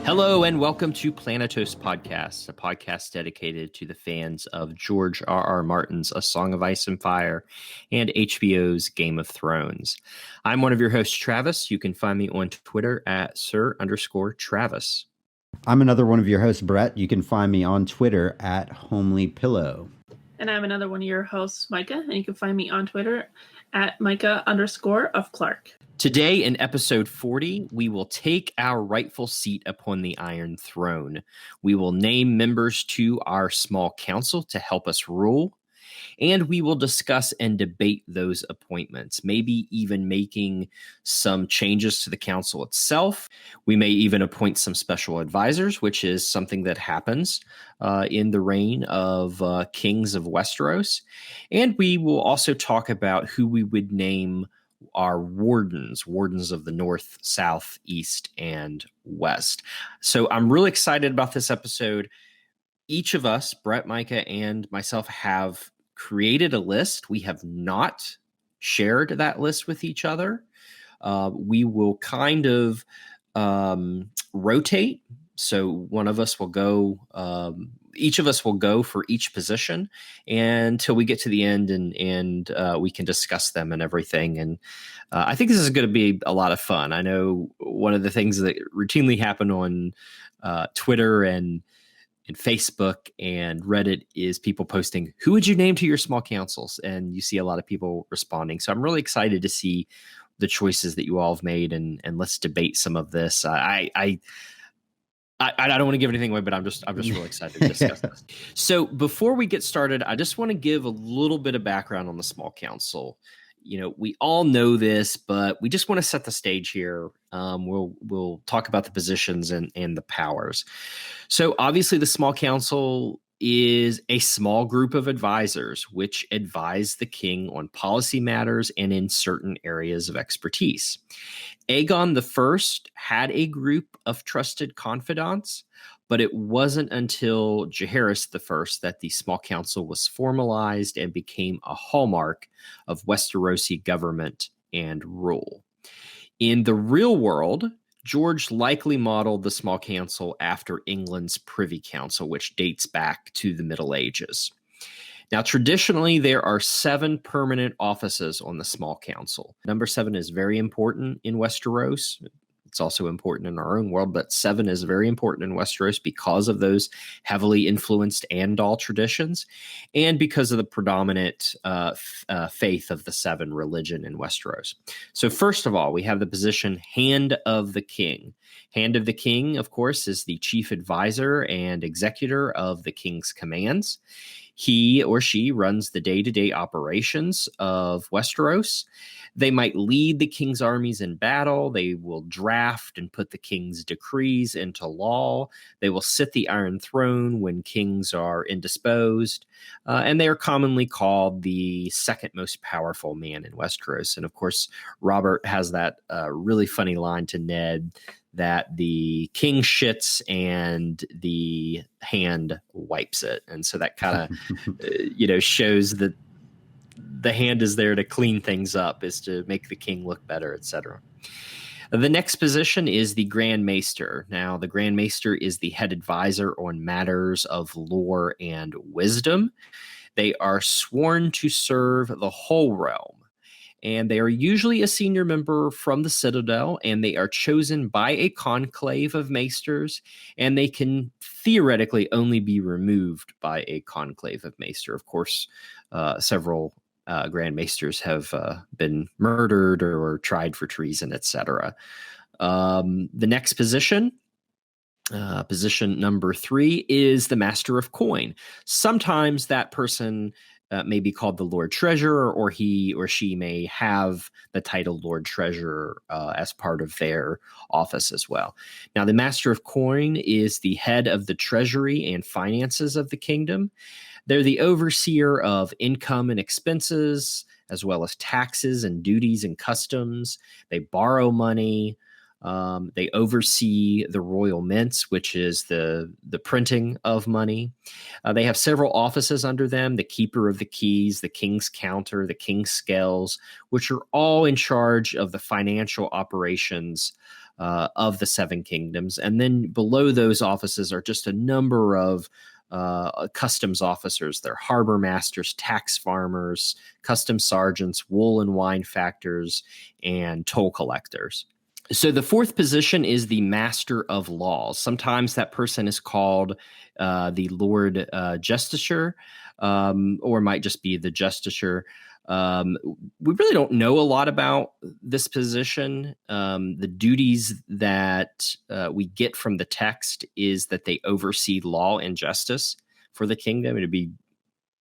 Hello and welcome to Planetos Podcast, a podcast dedicated to the fans of George R.R. Martin's A Song of Ice and Fire and HBO's Game of Thrones. I'm one of your hosts, Travis. You can find me on Twitter at Sir_Travis. I'm another one of your hosts, Brett. You can find me on Twitter at HomelyPillow. And I'm another one of your hosts, Micah, and you can find me on Twitter at Micah_of Clark. Today, in episode 40, we will take our rightful seat upon the Iron Throne. We will name members to our small council to help us rule, and we will discuss and debate those appointments, maybe even making some changes to the council itself. We may even appoint some special advisors, which is something that happens in the reign of kings of Westeros. And we will also talk about who we would name our wardens of the north, south, east, and west. So I'm really excited about this episode. Each of us, Brett, Micah, and myself, have created a list. We have not shared that list with each other. We will kind of rotate. So one of us will go, each of us will go for each position until we get to the end and we can discuss them and everything. And I think this is going to be a lot of fun. I know one of the things that routinely happen on Twitter and Facebook and Reddit is people posting, who would you name to your small councils? And you see a lot of people responding. So I'm really excited to see the choices that you all have made, and let's debate some of this. I don't want to give anything away, but I'm just really excited to discuss this. So before we get started, I just want to give a little bit of background on the small council. You know, we all know this, but we just want to set the stage here. We'll talk about the positions and the powers. So obviously the small council is a small group of advisors which advise the king on policy matters and in certain areas of expertise. Aegon I had a group of trusted confidants, but it wasn't until Jaehaerys I that the small council was formalized and became a hallmark of Westerosi government and rule. In the real world, George likely modeled the small council after England's Privy Council, which dates back to the Middle Ages. Now, traditionally, there are 7 permanent offices on the small council. Number 7 is very important in Westeros. It's also important in our own world, but 7 is very important in Westeros because of those heavily influenced Andal traditions and because of the predominant faith of the 7 religion in Westeros. So first of all, we have the position Hand of the King. Hand of the King, of course, is the chief advisor and executor of the king's commands. He or she runs the day-to-day operations of Westeros. They might lead the king's armies in battle. They will draft and put the king's decrees into law. They will sit the Iron Throne when kings are indisposed. And they are commonly called the second most powerful man in Westeros. And of course, Robert has that really funny line to Ned that the king shits and the hand wipes it. And so that kind of, shows that the hand is there to clean things up, is to make the king look better, etc. The next position is the Grand Maester. Now, the Grand Maester is the head advisor on matters of lore and wisdom. They are sworn to serve the whole realm. And they are usually a senior member from the Citadel, and they are chosen by a conclave of maesters, and they can theoretically only be removed by a conclave of maester. Of course, several Grand Maesters have been murdered or tried for treason, etc. The next position, position number 3, is the Master of Coin. Sometimes that person may be called the Lord Treasurer, or he or she may have the title Lord Treasurer as part of their office as well. Now, the Master of Coin is the head of the treasury and finances of the kingdom. They're the overseer of income and expenses, as well as taxes and duties and customs. They borrow money. They oversee the royal mints, which is the printing of money. They have several offices under them: the keeper of the keys, the king's counter, the king's scales, which are all in charge of the financial operations of the seven kingdoms. And then below those offices are just a number of customs officers. They're harbor masters, tax farmers, customs sergeants, wool and wine factors, and toll collectors. So the fourth position is the Master of Laws. Sometimes that person is called the Lord Justiciar, or might just be the Justiciar. We really don't know a lot about this position. The duties that we get from the text is that they oversee law and justice for the kingdom. It'd be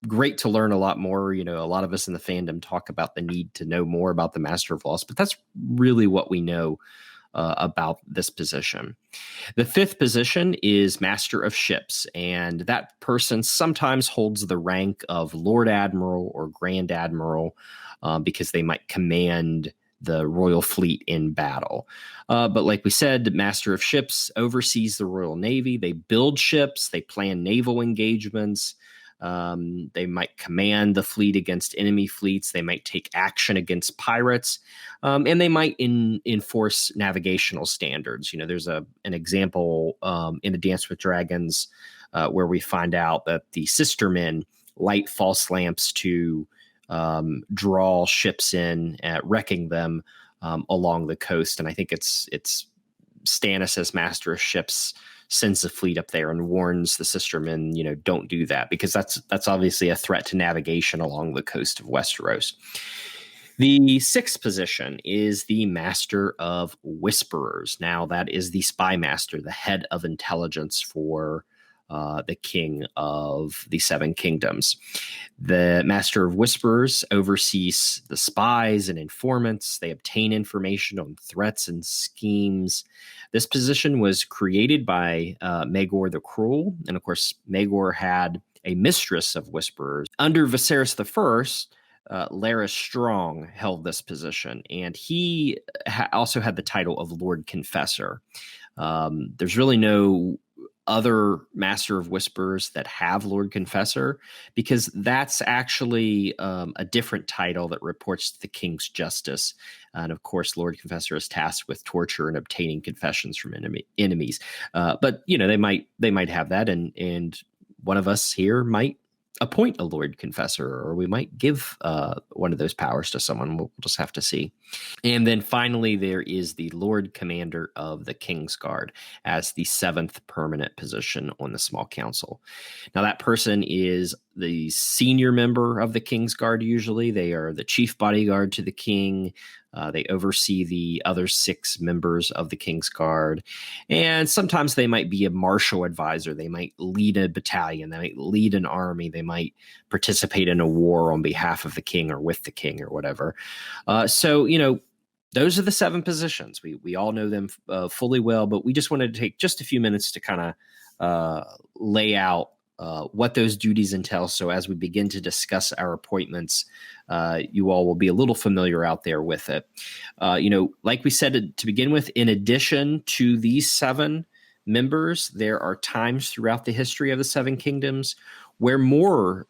great to learn a lot more. A lot of us in the fandom talk about the need to know more about the Master of Laws, but that's really what we know about this position. The fifth position is Master of Ships, and that person sometimes holds the rank of Lord Admiral or Grand Admiral because they might command the royal fleet in battle. But like we said, the Master of Ships oversees the Royal Navy. They build ships, they plan naval engagements. They might command the fleet against enemy fleets. They might take action against pirates, and they might enforce navigational standards. There's an example in A Dance with Dragons where we find out that the sistermen light false lamps to draw ships in, wrecking them along the coast. And I think it's Stannis as Master of Ships sends the fleet up there and warns the sistermen, don't do that, because that's obviously a threat to navigation along the coast of Westeros. The sixth position is the Master of Whisperers. Now, that is the spy master, the head of intelligence for the king of the seven kingdoms. The Master of Whisperers oversees the spies and informants. They obtain information on threats and schemes. This position was created by Maegor the Cruel. And of course, Maegor had a mistress of Whisperers. Under Viserys I, Larys Strong held this position, and he also had the title of Lord Confessor. There's really no other Master of Whisperers that have Lord Confessor, because that's actually a different title that reports to the King's Justice. And of course, Lord Confessor is tasked with torture and obtaining confessions from enemies. But they might have that, and one of us here might appoint a Lord Confessor, or we might give one of those powers to someone. We'll just have to see. And then finally, there is the Lord Commander of the King's Guard as the seventh permanent position on the Small Council. Now, that person is the senior member of the King's Guard. Usually, they are the chief bodyguard to the king. They oversee the other six members of the King's Guard. And sometimes they might be a martial advisor. They might lead a battalion. They might lead an army. They might participate in a war on behalf of the king or with the king or whatever. So, those are the seven positions. We all know them fully well, but we just wanted to take just a few minutes to kind of lay out what those duties entail. So as we begin to discuss our appointments, you all will be a little familiar out there with it. Like we said to begin with, in addition to these seven members, there are times throughout the history of the Seven Kingdoms where more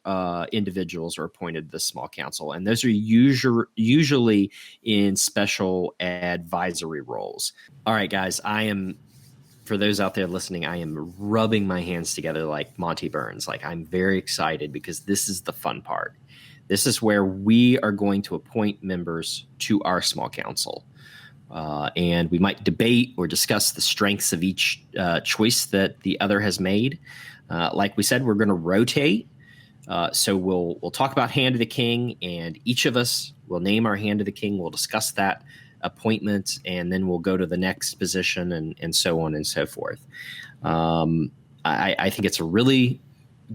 individuals are appointed to the Small Council, and those are usually in special advisory roles. All right, guys, for those out there listening, I am rubbing my hands together like Monty Burns. Like, I'm very excited because this is the fun part. This is where we are going to appoint members to our Small Council. And we might debate or discuss the strengths of each choice that the other has made. Like we said, we're going to rotate. So we'll talk about Hand of the King, and each of us will name our Hand of the King. We'll discuss that appointment, and then we'll go to the next position, and so on and so forth. I think it's a really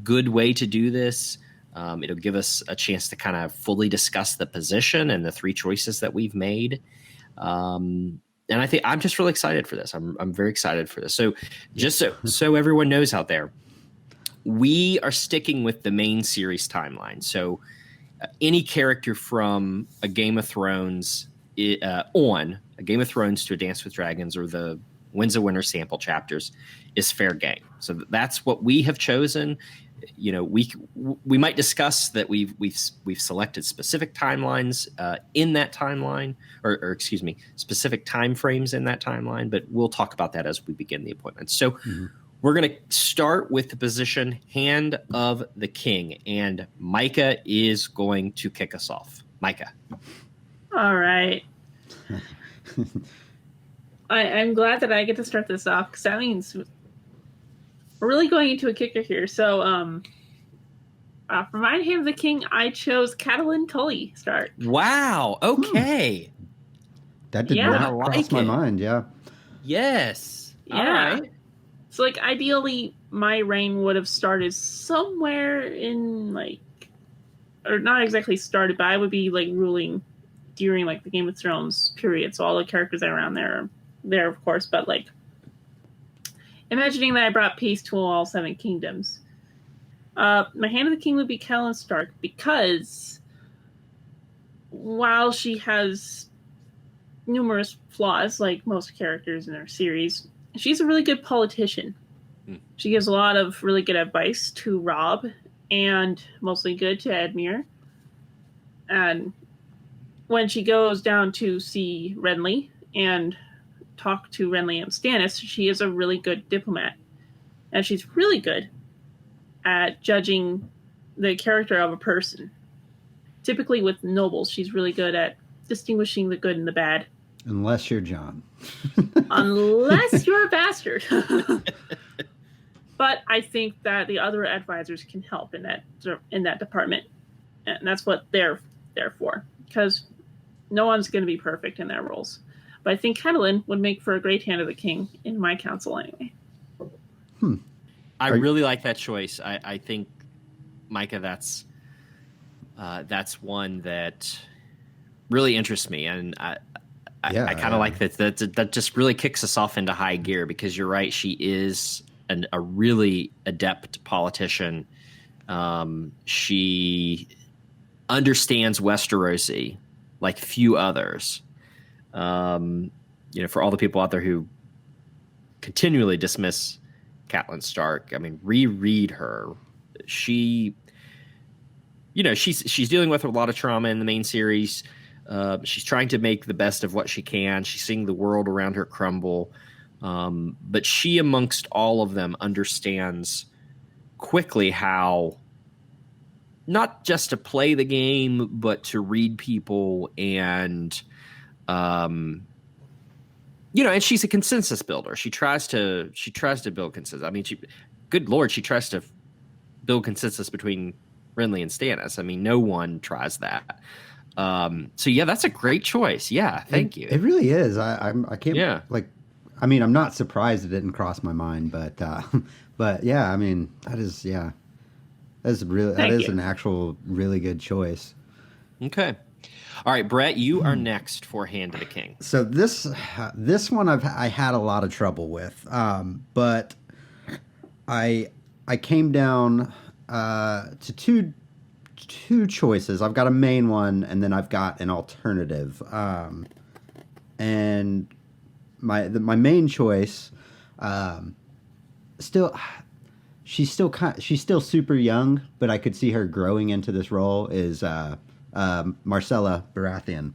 good way to do this. It'll give us a chance to kind of fully discuss the position and the three choices that we've made. And I think I'm just really excited for this. I'm very excited for this. So just so everyone knows out there, we are sticking with the main series timeline. So any character from a Game of Thrones on A Game of Thrones to A Dance with Dragons or the Winds of Winter sample chapters is fair game. So that's what we have chosen. we might discuss that we've selected specific timelines in that timeline, or excuse me, specific time frames in that timeline, but we'll talk about that as we begin the appointment. So we're going to start with the position Hand of the King, and Micah is going to kick us off. Micah. All right. I'm glad that I get to start this off, because that means we're really going into a kicker here. So, for my Hand of the King, I chose Catelyn Tully Stark. Wow. Okay. That did not cross my mind. Yeah. Yes. Yeah. All right. So, like, ideally, my reign would have started somewhere in, like, or not exactly started, but I would be, like, ruling during, like, the Game of Thrones period. So all the characters around there are there, of course, but, like, imagining that I brought peace to all 7 kingdoms. My Hand of the King would be Catelyn Stark, because while she has numerous flaws, like most characters in her series, she's a really good politician. She gives a lot of really good advice to Robb, and mostly good to Edmure. And when she goes down to see Renly and talk to Renly and Stannis, she is a really good diplomat. And she's really good at judging the character of a person. Typically with nobles, she's really good at distinguishing the good and the bad. Unless you're Jon. Unless you're a bastard. But I think that the other advisors can help in that department. And that's what they're there for. Because no one's going to be perfect in their roles. But I think Catelyn would make for a great Hand of the King in my council anyway. I really like that choice. I think, Micah, that's one that really interests me. And I kind of like that. That just really kicks us off into high gear, because you're right. She is a really adept politician. She understands Westerosi like few others. For all the people out there who continually dismiss Catelyn Stark, I mean, reread her. She's dealing with a lot of trauma in the main series. She's trying to make the best of what she can. She's seeing the world around her crumble. But she, amongst all of them, understands quickly how not just to play the game, but to read people and, and she's a consensus builder. She tries to build consensus. I mean, good Lord, she tries to build consensus between Renly and Stannis. I mean, no one tries that. So yeah, that's a great choice. Yeah. Thank you. It really is. I can't, I mean, I'm not surprised it didn't cross my mind, but yeah, I mean, that is an actual really good choice. Okay. All right, Brett, you are next for Hand of the King. So this one I had a lot of trouble with, but I came down to two choices. I've got a main one, and then I've got an alternative. And my main choice, she's still super young, but I could see her growing into this role, is Myrcella Baratheon.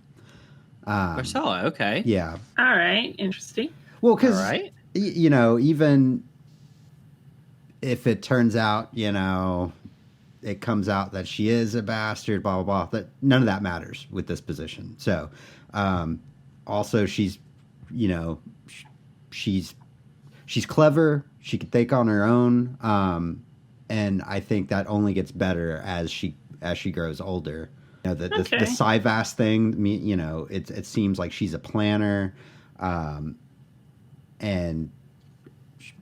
Myrcella, okay. Yeah. All right. Interesting. Well, because, even if it turns out, it comes out that she is a bastard, blah, blah, blah, that none of that matters with this position. So, also she's clever. She can think on her own. And I think that only gets better as she grows older. The Syvas thing, it seems like she's a planner, and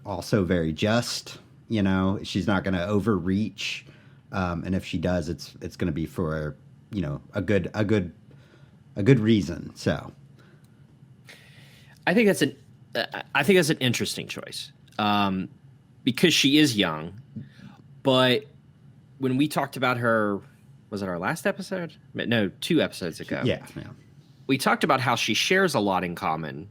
also very just. She's not going to overreach, and if she does, it's going to be for a good reason. So, I think that's an interesting choice, because she is young, but when we talked about her. Was it our last episode? No, 2 episodes ago. Yeah. We talked about how she shares a lot in common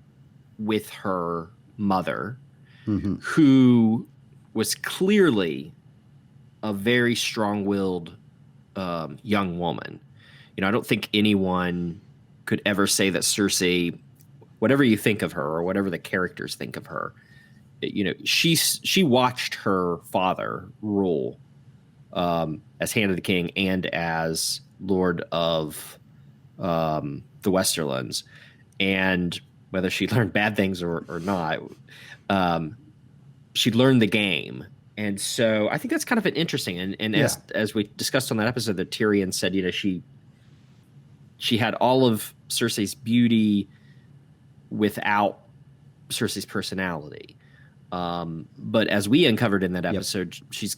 with her mother, who was clearly a very strong-willed young woman. You know, I don't think anyone could ever say that Cersei, whatever you think of her or whatever the characters think of her, you know, she watched her father rule as Hand of the King and as Lord of the Westerlands, and whether she learned bad things or not, she learned the game. And so I think that's kind of an interesting. And as we discussed on that episode, that Tyrion said, you know, she had all of Cersei's beauty without Cersei's personality. But as we uncovered in that episode, she's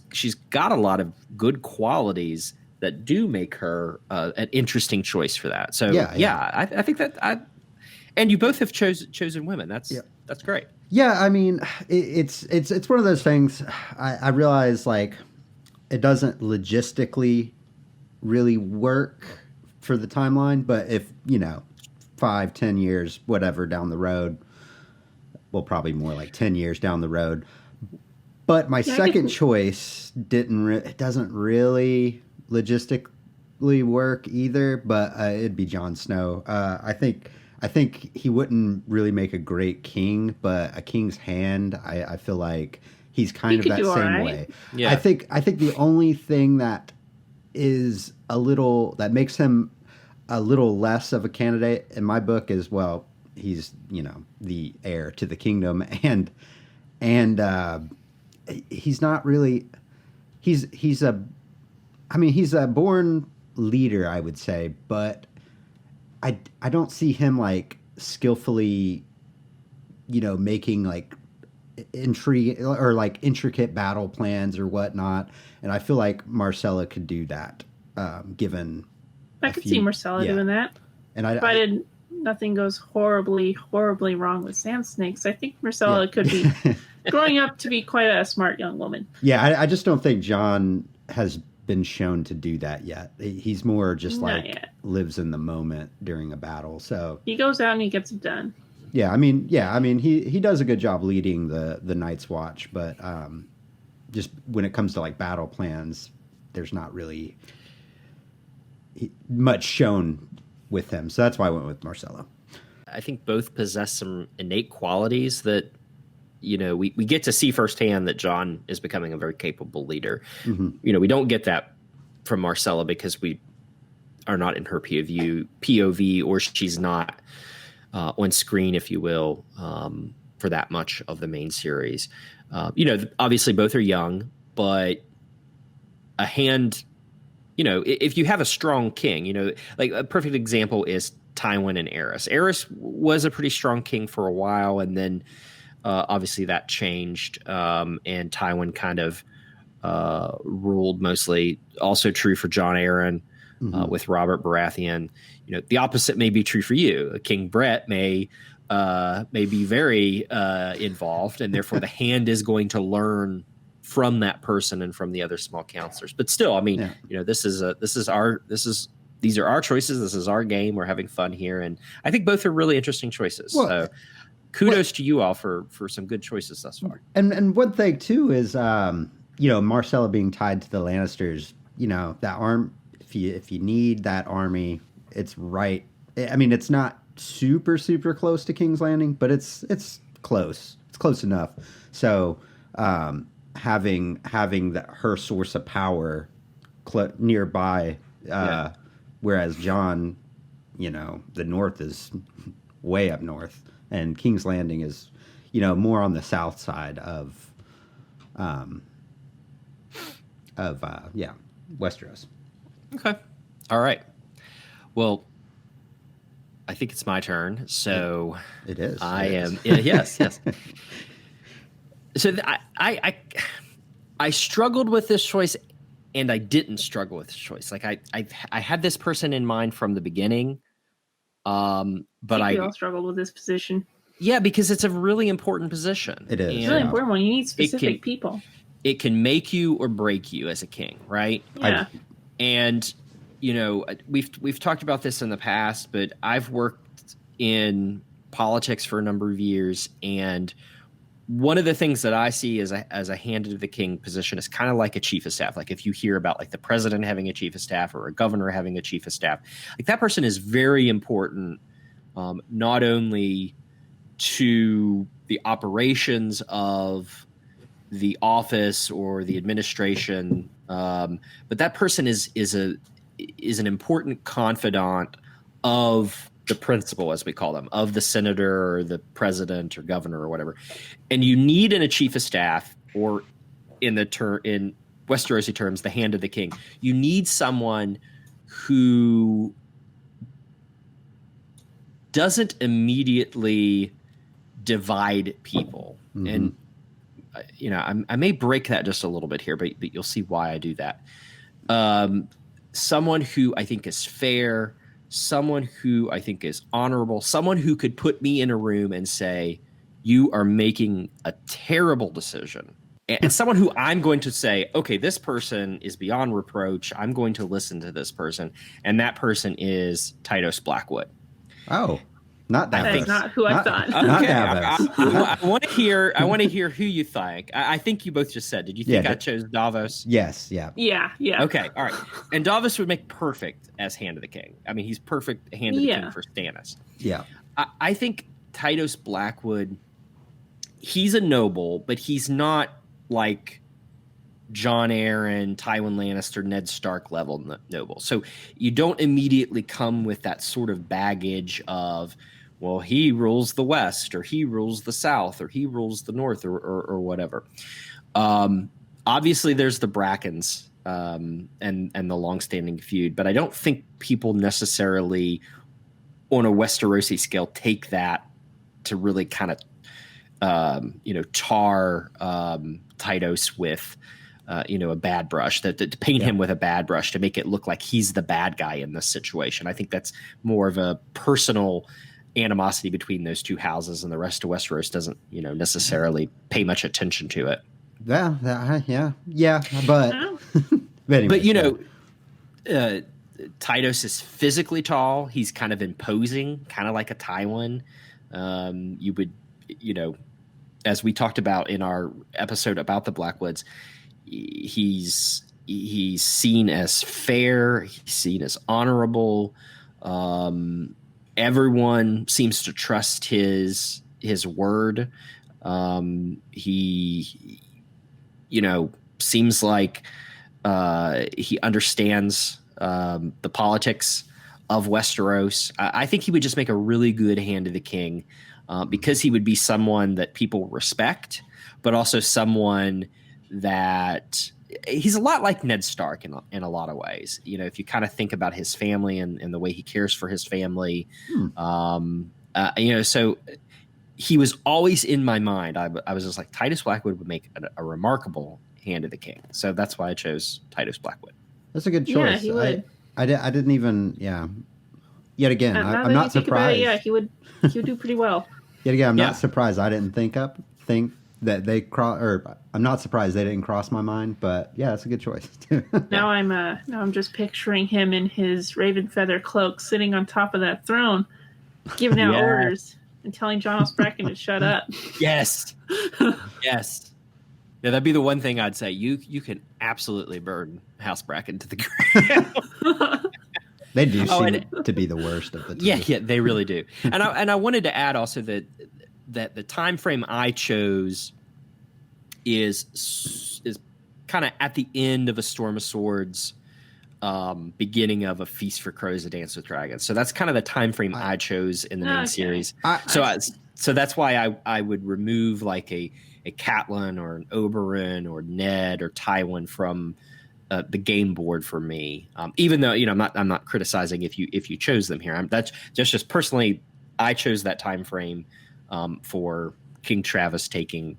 got a lot of good qualities that do make her an interesting choice for that. So I think that and you both have chosen women. That's great. Yeah, I mean, it's one of those things. I realize, like, it doesn't logistically really work for the timeline, but if, you know, 5-10 years, whatever, down the road, well, probably more like 10 years down the road. But my second choice it doesn't really logistically work either, but it'd be Jon Snow. I think he wouldn't really make a great king, but a king's hand, I feel like he's kind of that same way. Yeah. I think the only thing that makes him a little less of a candidate in my book is, well, he's, you know, the heir to the kingdom, and he's not really he's a born leader, I would say, but I don't see him like skillfully, you know, making like intrigue or like intricate battle plans or whatnot. And I feel like Marcella could do that, given. I could see Marcella doing that. And provided nothing goes horribly wrong with sand snakes, I think Marcella could be growing up to be quite a smart young woman. Yeah, I just don't think Jon has been shown to do that yet. He's more just lives in the moment during a battle. So he goes out and he gets it done. Yeah, I mean, he does a good job leading the Night's Watch, but just when it comes to like battle plans, there's not really much shown with him. So that's why I went with Marcella. I think both possess some innate qualities that, you know, we get to see firsthand that Jon is becoming a very capable leader. Mm-hmm. You know, we don't get that from Marcella because we are not in her POV, or she's not on screen, if you will, for that much of the main series. You know, obviously both are young, but a hand, you know, if you have a strong king, you know, like a perfect example is Tywin and Aerys. Aerys was a pretty strong king for a while, and then obviously that changed, and Tywin kind of ruled mostly. Also true for Jon Arryn with Robert Baratheon. You know, the opposite may be true for you. King Brett may be very involved, and therefore the hand is going to learn from that person and from the other small counselors. But still, I mean, you know, these are our choices. This is our game. We're having fun here, and I think both are really interesting choices. Well, so kudos to you all for some good choices thus far. And one thing too is, you know, Marcella being tied to the Lannisters. You know, that if you need that army, it's right. I mean, it's not super close to King's Landing, but it's close. It's close enough. So having her source of power nearby, whereas Jon, you know, the north is way up north, and King's Landing is, you know, more on the south side of Westeros. Okay. All right. Well, I think it's my turn. So it is. Yes. So I struggled with this choice, and I didn't struggle with this choice. Like I had this person in mind from the beginning, but we all struggled with this position. Yeah, because it's a really important position. It is. It's a really important one. You need specific people. It can make you or break you as a king, right? Yeah. And you know, we've talked about this in the past, but I've worked in politics for a number of years, and one of the things that I see as a hand to the king position is kind of like a chief of staff. Like if you hear about like the president having a chief of staff or a governor having a chief of staff, like that person is very important, not only to the operations of the office or the administration, but that person is an important confidant of the principal, as we call them, of the senator or the president or governor or whatever. And you need in a chief of staff, or in Westerosi terms, the hand of the king, you need someone who doesn't immediately divide people. Mm-hmm. And I may break that just a little bit here, but you'll see why I do that. Someone who I think is fair, someone who I think is honorable, someone who could put me in a room and say, you are making a terrible decision. And someone who I'm going to say, okay, this person is beyond reproach. I'm going to listen to this person. And that person is Titus Blackwood. Oh, not that. That's not who I thought. Okay, I want to hear. I want to hear who you think. I think you both just said. Did you think I chose Davos? Yes. Yeah. Yeah. Okay. All right. And Davos would make perfect as Hand of the King. I mean, he's perfect Hand of the King for Stannis. Yeah. I think Titus Blackwood. He's a noble, but he's not like Jon Arryn, Tywin Lannister, Ned Stark level noble. So you don't immediately come with that sort of baggage of, well, he rules the West, or he rules the South, or he rules the North, or whatever. Obviously, there's the Brackens and the longstanding feud, but I don't think people necessarily on a Westerosi scale take that to really kind of tar Titus with a bad brush, to paint him with a bad brush, to make it look like he's the bad guy in this situation. I think that's more of a personal animosity between those two houses, and the rest of Westeros doesn't, necessarily pay much attention to it. Yeah, but anyways, Titus is physically tall. He's kind of imposing, kind of like a Tywin. You would, as we talked about in our episode about the Blackwoods, he's seen as fair. He's seen as honorable. Everyone seems to trust his word. He seems like he understands the politics of Westeros. I think he would just make a really good Hand of the King, because he would be someone that people respect, but also someone that he's a lot like Ned Stark in a lot of ways. If you kind of think about his family and the way he cares for his family, so he was always in my mind. I was just like, Titus Blackwood would make a remarkable Hand of the King. So that's why I chose Titus Blackwood. That's a good choice. Yeah, he would. I didn't even, Yet again, I'm not surprised. He would do pretty well. Yet again, I'm not surprised I didn't think that they I'm not surprised they didn't cross my mind, but yeah, that's a good choice too. Now I'm just picturing him in his raven feather cloak sitting on top of that throne, giving out orders and telling Jon Bracken to shut up. Yes. Yes. Yeah, that'd be the one thing I'd say. You can absolutely burn House Bracken to the ground. They do seem to be the worst of the two. Yeah, they really do. And I wanted to add also that the time frame I chose is kind of at the end of A Storm of Swords, beginning of A Feast for Crows, A Dance with Dragons. So that's kind of the time frame I chose in the main series. So that's why I would remove like a Catelyn or an Oberyn or Ned or Tywin from the game board for me. Even though I'm not criticizing if you chose them here. That's just personally, I chose that time frame for King Travis taking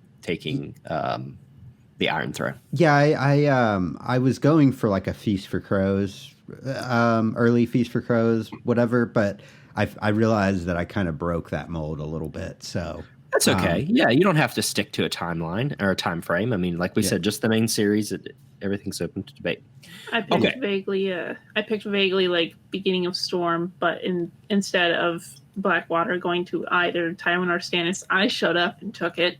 the Iron Throne. Yeah, I was going for like a Feast for Crows, early Feast for Crows, whatever. But I realized that I kind of broke that mold a little bit. So that's okay. Yeah, you don't have to stick to a timeline or a time frame. I mean, like we said, just the main series. Everything's open to debate. I picked vaguely like beginning of Storm, but instead of Blackwater going to either Tywin or Stannis, I showed up and took it.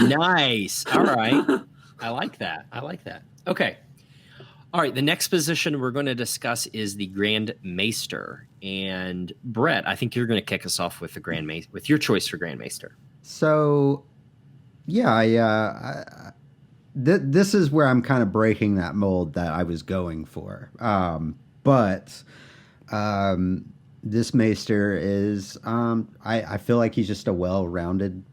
Nice. All right. I like that. Okay. All right. The next position we're going to discuss is the Grand Maester. And Brett, I think you're going to kick us off with the Grand Maester, with your choice for Grand Maester. So, yeah, this is where I'm kind of breaking that mold that I was going for. But this Maester is, I feel like he's just a well-rounded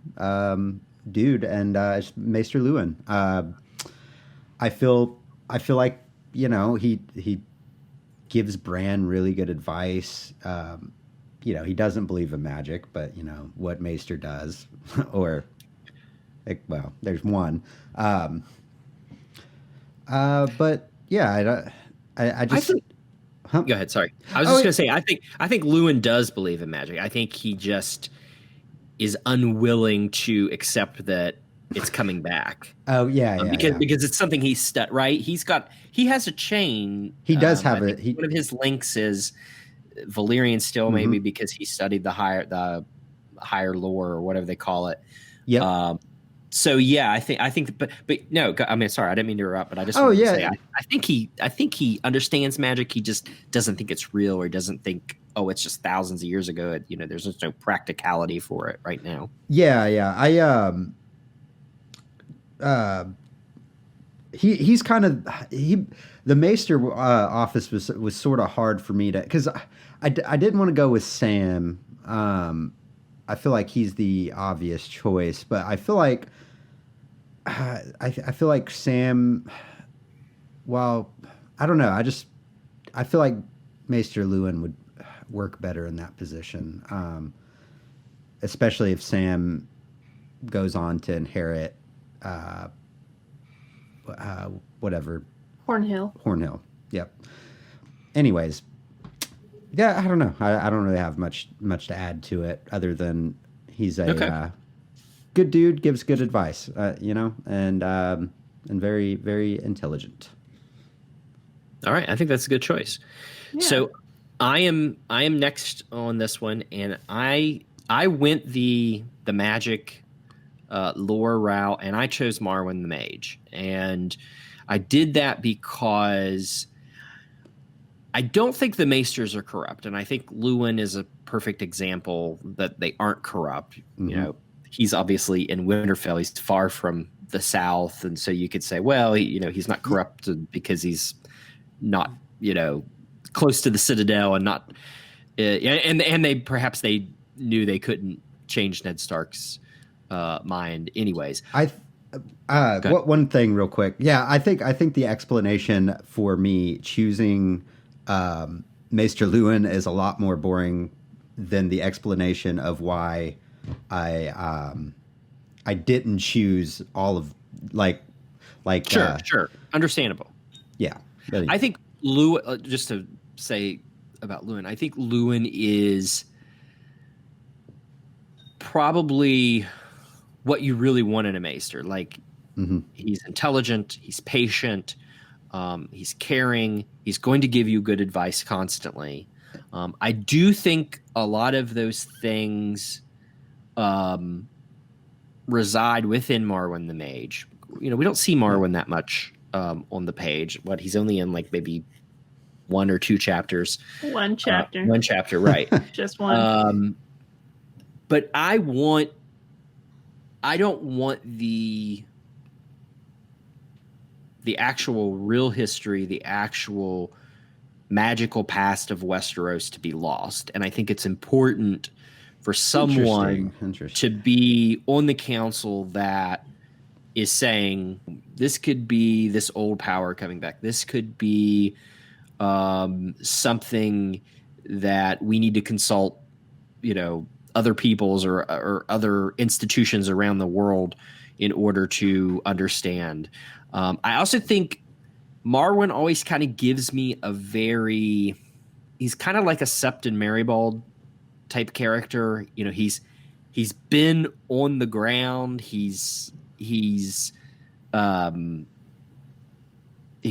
dude, and it's Maester Lewin. I feel like, he gives Bran really good advice. He doesn't believe in magic, but what Maester does, or well, there's one. But yeah, I just. Go ahead. Sorry, I was just gonna say I think Lewin does believe in magic. I think he just is unwilling to accept that it's coming back. Oh yeah, because it's something he's right. He has a chain. He does have it. One of his links is Valyrian steel, maybe because he studied the higher lore or whatever they call it. Yeah. So yeah, I think, but no, I mean, sorry, I didn't mean to interrupt, but I just wanted to say, I think he understands magic. He just doesn't think it's real, or doesn't think, oh, it's just thousands of years ago. There's just no practicality for it right now. Yeah. He's kind of the Maester office was sort of hard for me to, because I didn't want to go with Sam. I feel like he's the obvious choice, but I feel like I feel like Sam. Well, I don't know. I feel like Maester Lewin would work better in that position, especially if Sam goes on to inherit whatever. Hornhill. Yep. Anyways. Yeah, I don't know. I don't really have much to add to it, other than he's a good dude, gives good advice, and very, very intelligent. All right, I think that's a good choice. Yeah. So I am next on this one, and I went the magic lore route, and I chose Marwyn the Mage, and I did that because I don't think the Maesters are corrupt, and I think Lewin is a perfect example that they aren't corrupt. Mm-hmm. He's obviously in Winterfell. He's far from the South, and so you could say, well, he's not corrupted because he's not, close to the Citadel, and not, and they knew they couldn't change Ned Stark's mind, anyways. One thing real quick. Yeah, I think the explanation for me choosing Maester Lewin is a lot more boring than the explanation of why I didn't choose all of sure, understandable. Yeah, I think Lewin. Just to say about Lewin, I think Lewin is probably what you really want in a Maester. He's intelligent, he's patient, he's caring, he's going to give you good advice constantly. I do think a lot of those things reside within Marwyn the Mage. We don't see Marwyn that much on the page. He's only in maybe 1 or 2 chapters. One chapter. One chapter, right. Just one. But I don't want the actual real history, the actual magical past of Westeros to be lost. And I think it's important for someone to be on the council that is saying, this could be this old power coming back. This could be something that we need to consult, other peoples or other institutions around the world in order to understand. I also think Marwyn always kind of gives me he's kind of like a Septon Marybald type character. He's been on the ground. He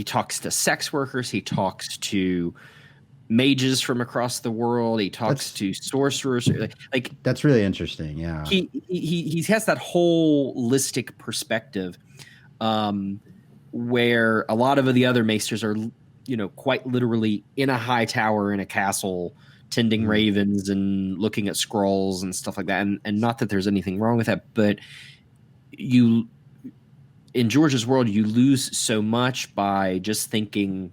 talks to sex workers. He talks to mages from across the world. He talks to sorcerers. Like that's really interesting. Yeah, he has that holistic perspective, where a lot of the other maesters are, quite literally in a high tower in a castle, tending ravens and looking at scrolls and stuff like that. And not that there's anything wrong with that, but in George's world, you lose so much by just thinking,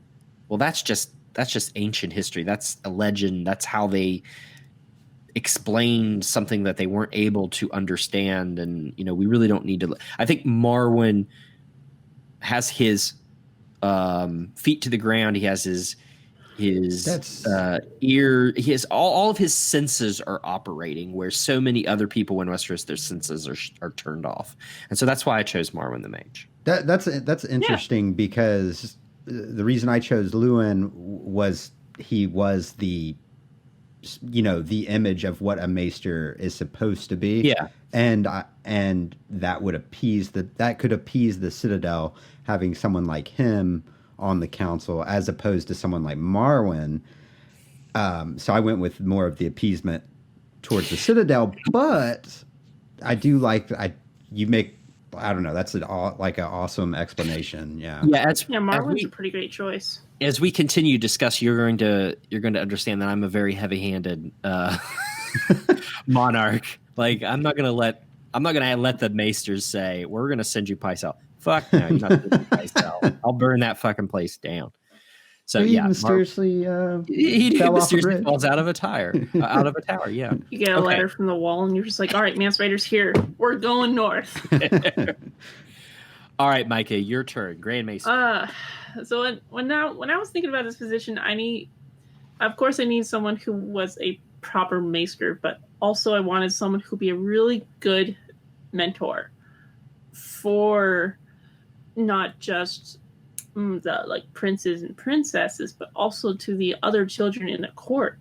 well, that's just ancient history. That's a legend. That's how they explained something that they weren't able to understand. And, we really don't need to. I think Marwyn has his feet to the ground. He has his ear. He has all of his senses are operating, where so many other people in Westeros, their senses are turned off. And so that's why I chose Marwyn the Mage. That's interesting because the reason I chose Lewin was he was the image of what a maester is supposed to be. Yeah. And that could appease the Citadel, having someone like him on the council as opposed to someone like Marwyn. So I went with more of the appeasement towards the Citadel, but I do like I don't know. That's an awesome explanation. Yeah. Yeah. Marwyn's a pretty great choice. As we continue to discuss, you're going to understand that I'm a very heavy-handed monarch. Like I'm not gonna let the maesters say we're gonna send you Pycelle. Fuck no, you're not sending Pycelle. I'll burn that fucking place down. So he mysteriously falls out of a tower. Yeah, you get a letter from the wall, and you're just like, all right, Mance Raider's here. We're going north. All right, Micah, your turn. Grand Maester. So when I was thinking about this position, I need someone who was a proper maester, but also I wanted someone who'd be a really good mentor for not just the princes and princesses, but also to the other children in the court.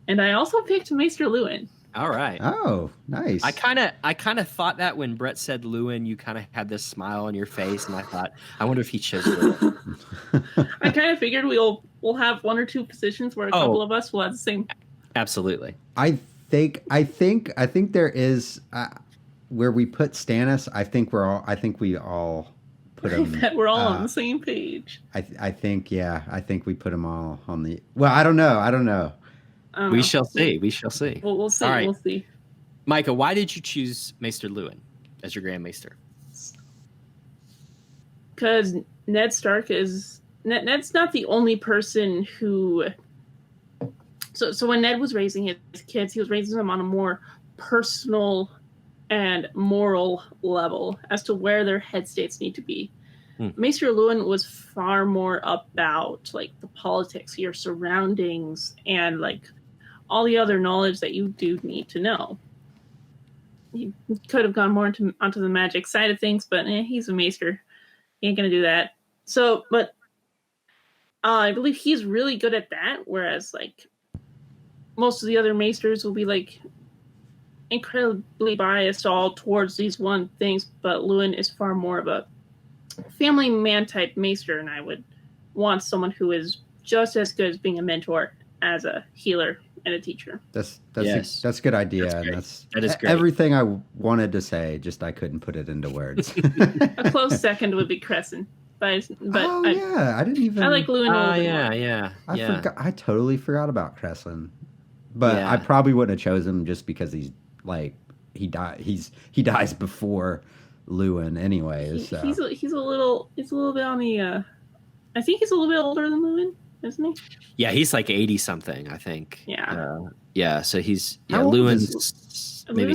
And I also picked Maester Lewin. All right. Oh, nice. I kind of thought that when Brett said Lewin, you kind of had this smile on your face, and I thought, I wonder if he chose Lewin. I kind of figured we'll have one or two positions where a couple of us will have the same. Absolutely. I think there is where we put Stannis. I think we all put him. I bet we're all on the same page. I think we put them all on the. Well, I don't know. We shall see. We'll see. We'll see. Right. We'll see. Micah, why did you choose Maester Lewin as your Grand Maester? Because Ned Stark Ned's not the only person who. So when Ned was raising his kids, he was raising them on a more personal and moral level as to where their head states need to be. Maester Lewin was far more about the politics, your surroundings, and all the other knowledge that you do need to know. He could have gone more onto the magic side of things, but he's a maester. He ain't gonna do that. So, but I believe he's really good at that, whereas most of the other maesters will be incredibly biased all towards these one things, but Lewin is far more of a family man type maester, and I would want someone who is just as good as being a mentor as a healer and a teacher. That's a good idea. That is great. Everything I wanted to say, just I couldn't put it into words. A close second would be Crescent. I didn't even. I like Lewin. I totally forgot about Crescent, but I probably wouldn't have chosen him just because he dies before Lewin anyways. He's a little bit on the. I think he's a little bit older than Lewin, isn't he? Yeah, he's 80 something, I think. Yeah. So he's Lewin's maybe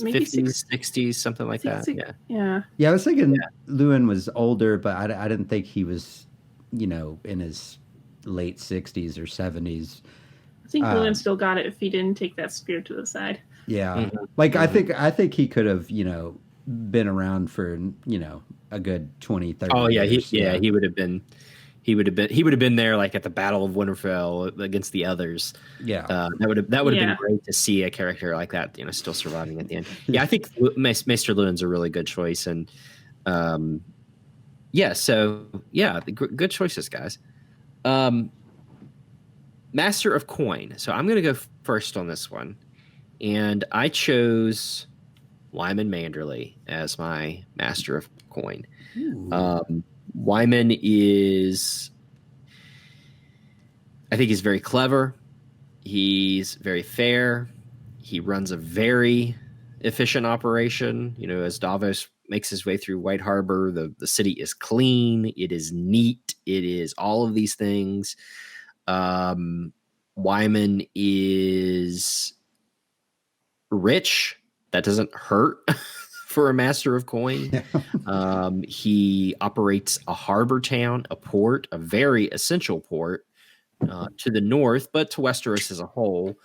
maybe 50s, 60s, something like that. Yeah. Yeah, I was thinking Lewin was older, but I didn't think he was, in his late 60s or 70s. I think Lewin still got it if he didn't take that spear to the side. Yeah. I think he could have, been around for, a good 20, 30 years. He would have been there at the Battle of Winterfell against the others. Yeah. That would have been great to see a character like that, still surviving at the end. Yeah, I think Maester Lewin's a really good choice, and good choices, guys. Master of Coin. So I'm going to go first on this one. And I chose Wyman Manderley as my Master of Coin. Wyman I think he's very clever. He's very fair. He runs a very efficient operation. As Davos makes his way through White Harbor, the city is clean. It is neat. It is all of these things. Wyman is rich. That doesn't hurt for a Master of Coin. He operates a harbor town, a port, a very essential port to the north, but to Westeros as a whole.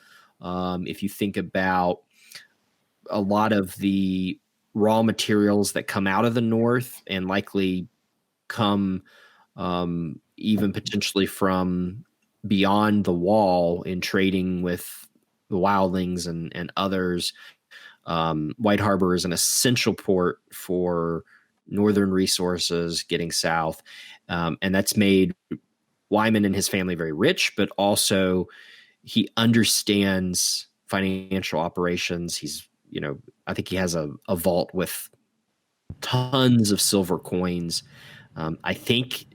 If you think about a lot of the raw materials that come out of the north and likely come even potentially from beyond the wall in trading with the wildlings and others, White Harbor is an essential port for northern resources getting south. And that's made Wyman and his family very rich, but also he understands financial operations. He's, I think he has a vault with tons of silver coins. I think,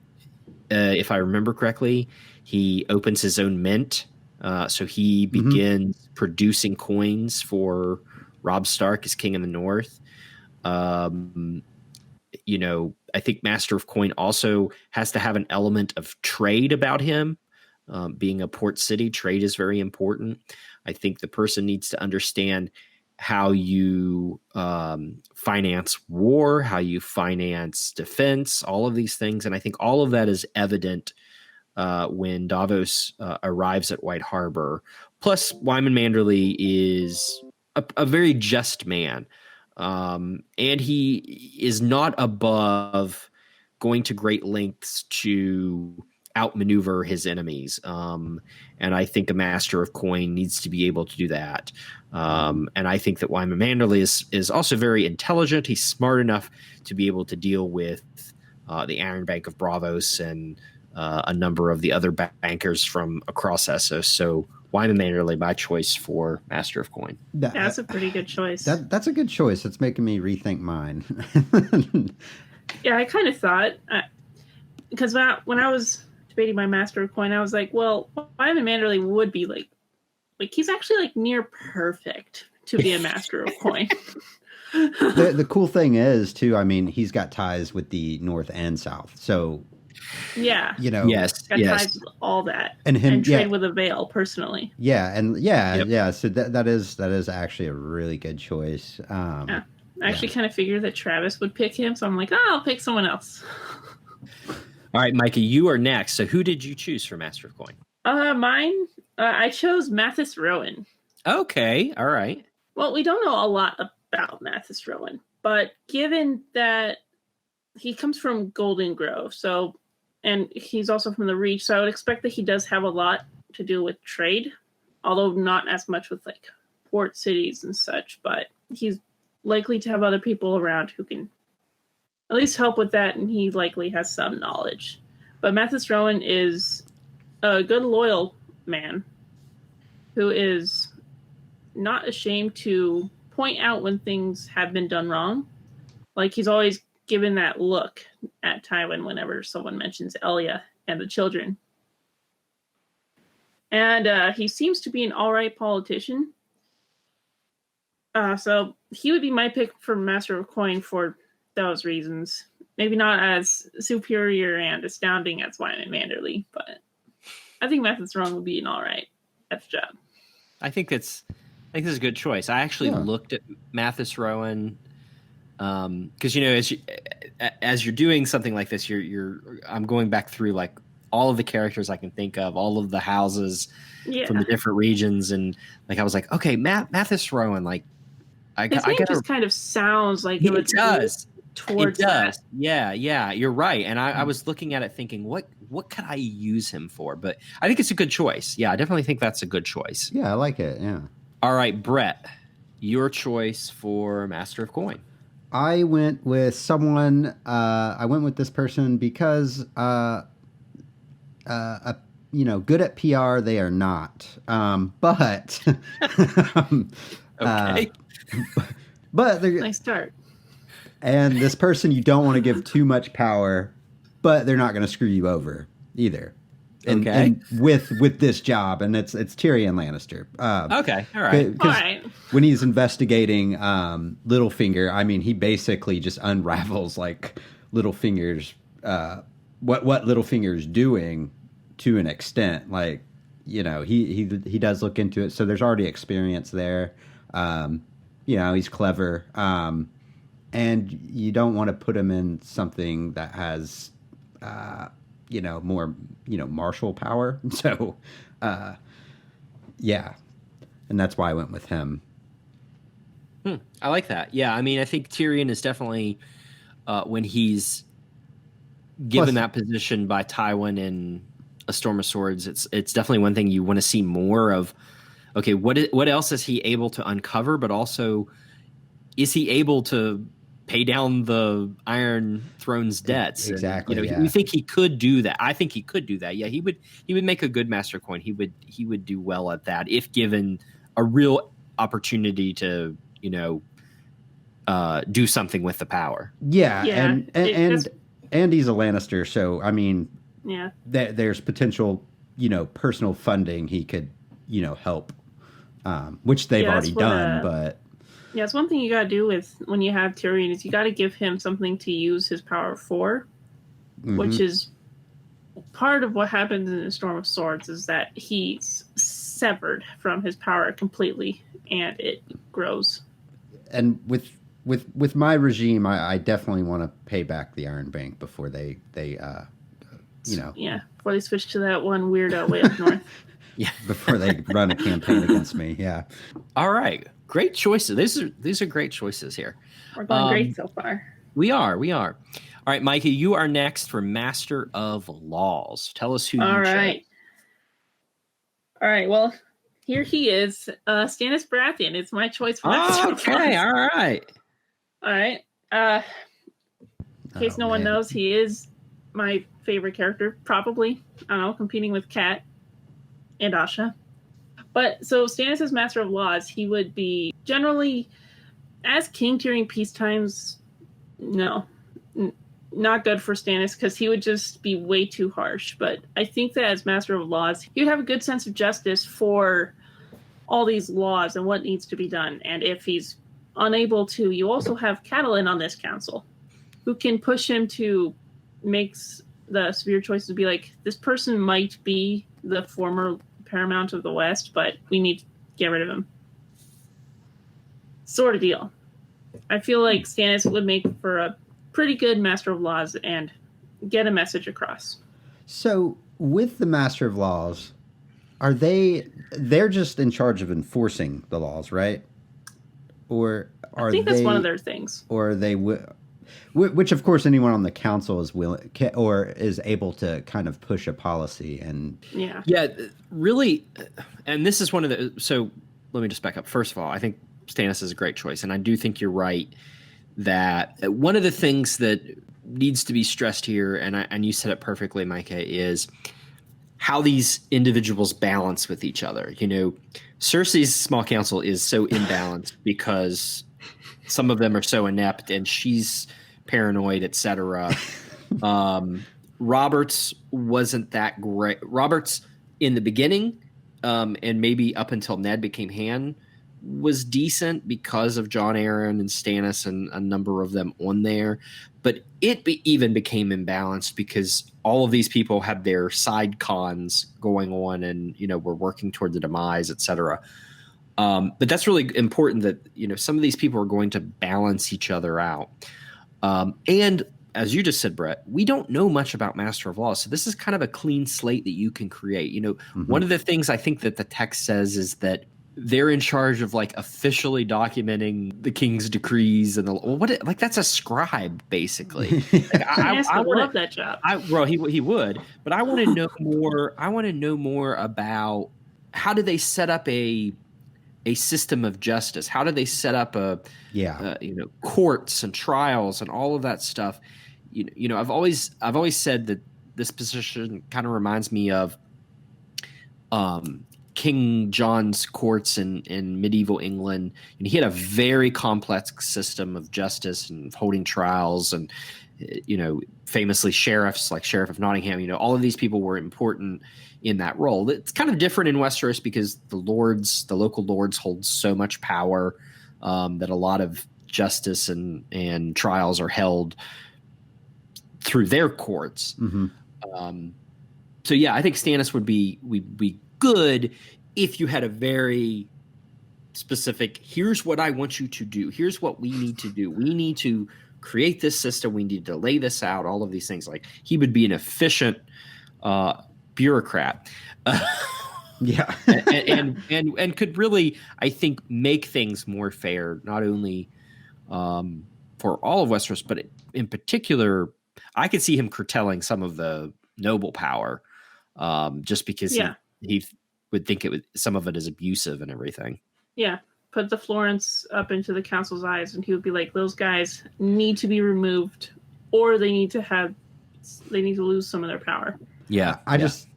if I remember correctly, he opens his own mint. So he begins producing coins for Robb Stark as King of the North. I think Master of Coin also has to have an element of trade about him. Being a port city, trade is very important. I think the person needs to understand how you finance war, how you finance defense, all of these things. And I think all of that is evident when Davos arrives at White Harbor. Plus, Wyman Manderley is a very just man. And he is not above going to great lengths to outmaneuver his enemies. And I think a Master of Coin needs to be able to do that. And I think that Wyman Manderley is also very intelligent. He's smart enough to be able to deal with the Iron Bank of Braavos and a number of the other bankers from across Essos. So Wyman Manderley, my choice for Master of Coin. That's a pretty good choice. That's a good choice. It's making me rethink mine. Yeah, I kind of thought, because when I was debating my Master of Coin, I was like, well, Wyman Manderley would be like he's actually near perfect to be a Master of Coin. The cool thing is too, I mean, he's got ties with the North and South, so yeah, yes, got ties with all that, and trade with a veil personally. So that is actually a really good choice. I actually kind of figured that Travis would pick him, so I'm like, I'll pick someone else. All right, Micah, you are next. So who did you choose for Master of Coin? Mine, I chose Mathis Rowan. Okay, all right. Well, we don't know a lot about Mathis Rowan, but given that he comes from Golden Grove, and he's also from the Reach, so I would expect that he does have a lot to do with trade, although not as much with port cities and such, but he's likely to have other people around who can at least help with that, and he likely has some knowledge. But Mathis Rowan is a good, loyal man who is not ashamed to point out when things have been done wrong. He's always given that look at Tywin whenever someone mentions Elia and the children. And he seems to be an all right politician. So he would be my pick for Master of Coin for those reasons. Maybe not as superior and astounding as Wyman Manderley, but I think Mathis Rowan would be an all right at the job. I think this is a good choice. I actually looked at Mathis Rowan because as you're doing something like this, I'm going back through all of the characters I can think of, all of the houses from the different regions, and I was like, okay, Mathis Rowan, his name just kind of sounds like it does. Towards it does. That. Yeah, you're right. And I was looking at it thinking, what could I use him for? But I think it's a good choice. Yeah, I definitely think that's a good choice. Yeah, I like it. Yeah. All right, Brett, your choice for Master of Coin. I went with someone. I went with this person because a good at PR they are not. But Okay. but they're Nice start. and this person you don't want to give too much power, but they're not going to screw you over either. And with this job, and it's Tyrion Lannister. Okay, all right. All right. When he's investigating Littlefinger, I mean, he basically just unravels like Littlefinger's what Littlefinger's doing to an extent. Like, he does look into it, so there's already experience there. He's clever, and you don't want to put him in something that has more, martial power. So, yeah. And that's why I went with him. I like that. Yeah. I mean, I think Tyrion is definitely, when he's given that position by Tywin in A Storm of Swords, it's definitely one thing you want to see more of. Okay. What else is he able to uncover? But also, is he able to pay down the Iron Throne's debts? Exactly. And, you think he could do that? I think he could do that. Yeah, he would make a good Master Coin. He would do well at that if given a real opportunity to do something with the power. Yeah, and he's a Lannister, so I mean, yeah, there's potential personal funding he could help, which they've already done, but. Yeah, it's one thing you got to do with when you have Tyrion is you got to give him something to use his power for, which is part of what happens in the Storm of Swords is that he's severed from his power completely, and it grows. And with my regime, I definitely want to pay back the Iron Bank before they Yeah, before they switch to that one weirdo way up north. Yeah, before they run a campaign against me. Yeah. All right. Great choices. These are great choices here. We're going great so far. We are. All right, Micah, you are next for Master of Laws. Tell us who you chose. All right. Well, here he is. Stannis Baratheon. It's my choice for Master of Laws. Okay. All right. In case no one knows, he is my favorite character, probably. I don't know, competing with Kat and Asha. But so Stannis as Master of Laws, he would be generally, as king during peace times, not good for Stannis because he would just be way too harsh. But I think that as Master of Laws, he would have a good sense of justice for all these laws and what needs to be done. And if he's unable to, you also have Catelyn on this council who can push him to make the severe choices to be like, this person might be the former Paramount of the West, but we need to get rid of him. Sort of deal. I feel like Stannis would make for a pretty good Master of Laws and get a message across. So with the Master of Laws, they're just in charge of enforcing the laws, right? Or I think that's one of their things. Or are they which of course anyone on the council is willing or is able to kind of push a policy and really. And this is one of the, so let me just back up. First of all, I think Stannis is a great choice, and I do think you're right that one of the things that needs to be stressed here, and you said it perfectly, Micah, is how these individuals balance with each other. Cersei's small council is so imbalanced because some of them are so inept and she's paranoid, etc. Roberts wasn't that great. Roberts in the beginning, and maybe up until Ned became Han, was decent because of Jon Arryn and Stannis and a number of them on there. But it even became imbalanced because all of these people had their side cons going on and, were working toward the demise, etc. But that's really important that, some of these people are going to balance each other out. And as you just said, Brett, we don't know much about Master of Laws. So this is kind of a clean slate that you can create. One of the things I think that the text says is that they're in charge of officially documenting the king's decrees and that's a scribe basically. I would love that job. He would, but I want to know more. I want to know more about how do they set up a system of justice? How do they set up courts and trials and all of that stuff? I've always said that this position kind of reminds me of King John's courts in medieval England. And he had a very complex system of justice and holding trials, and famously sheriffs like Sheriff of Nottingham. All of these people were important in that role. It's kind of different in Westeros because the local lords hold so much power that a lot of justice and trials are held through their courts. Mm-hmm. So yeah, I think Stannis would be good if you had a very specific, here's what I want you to do. Here's what we need to do. We need to create this system. We need to lay this out, all of these things. Like, he would be an efficient bureaucrat. Yeah. and could really, I think, make things more fair, not only for all of Westeros, but in particular, I could see him curtailing some of the noble power, just because he would think some of it is abusive and everything. Yeah. Put the Florence up into the council's eyes, and he would be like, those guys need to be removed, or they need to lose some of their power. Yeah. I just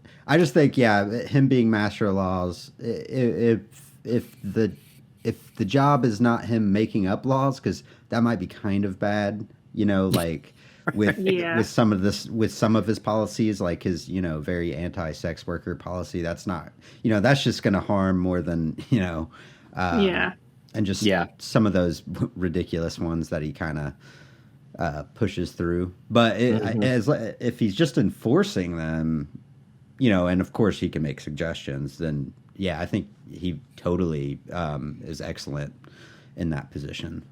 think, him being master of laws, if the job is not him making up laws, because that might be kind of bad, like with some of his policies, like his, very anti-sex worker policy. That's not, that's just going to harm more than, and just some of those ridiculous ones that he kind of pushes through. But if he's just enforcing them, and of course he can make suggestions, then I think he totally is excellent in that position.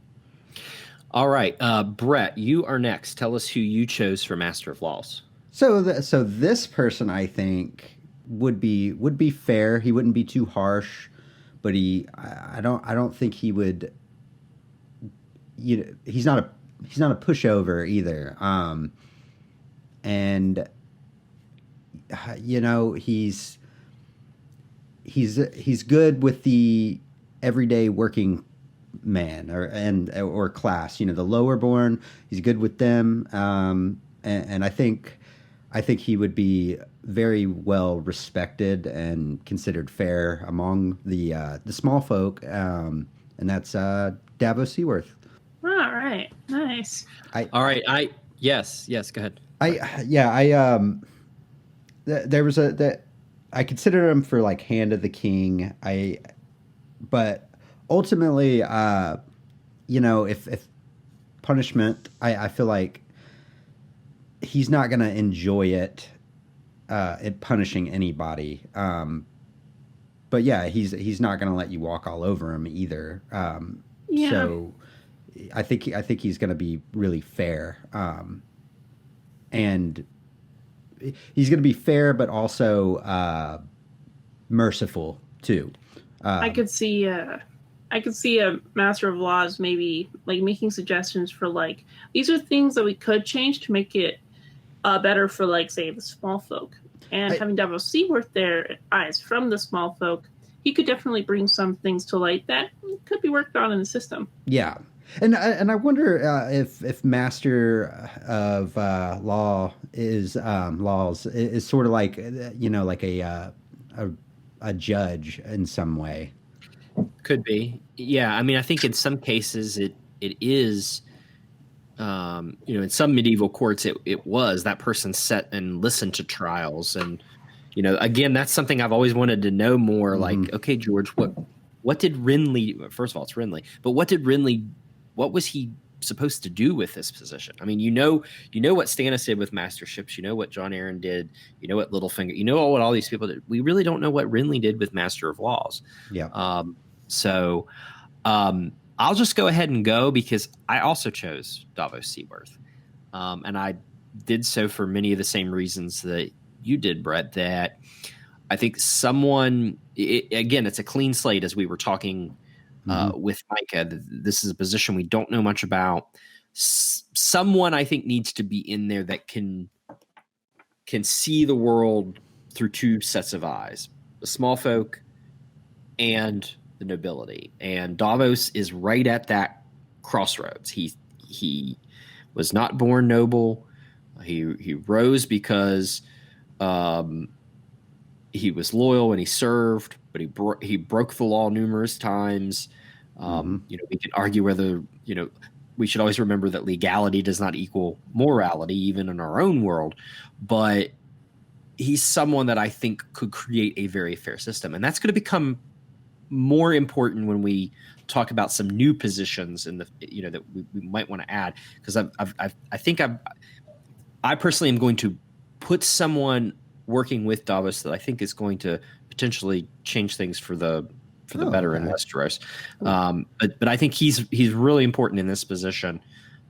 All right, Brett, you are next. Tell us who you chose for Master of Laws. So this person, I think, would be fair. He wouldn't be too harsh, but I don't think he would. He's not a pushover either. And he's good with the everyday working man or class, the lower born. He's good with them, and I think he would be very well respected and considered fair among the small folk, and that's Davos Seaworth. All right, nice. Yes, go ahead. There was I consider him for like Hand of the King. But ultimately, if punishment, I feel like he's not going to enjoy it, punishing anybody. But he's not going to let you walk all over him either. So I think he's going to be really fair. And he's going to be fair, but also merciful too. I could see a Master of Laws maybe like making suggestions for like, these are things that we could change to make it better for, like, say, the small folk. And having Davos Seaworth their eyes from the small folk, he could definitely bring some things to light that could be worked on in the system. Yeah. And I wonder if Master of Laws is sort of like, like a judge in some way. Could be. Yeah. I mean, I think in some cases it is, in some medieval courts, it was that person sat and listened to trials. And, again, that's something I've always wanted to know more. Like, okay, George, what did Renly, first of all, it's Renly, but what was he supposed to do with this position? I mean, you know what Stannis did with masterships, what Jon Arryn did, what Littlefinger, what all these people did. We really don't know what Renly did with Master of Laws. Yeah. So I'll just go ahead and go because I also chose Davos Seaworth. And I did so for many of the same reasons that you did, Brett, that I think again, it's a clean slate, as we were talking with Micah. This is a position we don't know much about. Someone I think needs to be in there that can see the world through two sets of eyes, the small folk and the nobility. And Davos is right at that crossroads. He was not born noble. He rose because he was loyal and he served, but he broke the law numerous times. You know, we can argue whether, you know, we should always remember that legality does not equal morality, even in our own world. But he's someone that I think could create a very fair system, and that's going to become more important when we talk about some new positions in the, you know, that we might want to add, because I personally am going to put someone working with Davos that I think is going to potentially change things for the better in Westeros. But I think he's really important in this position.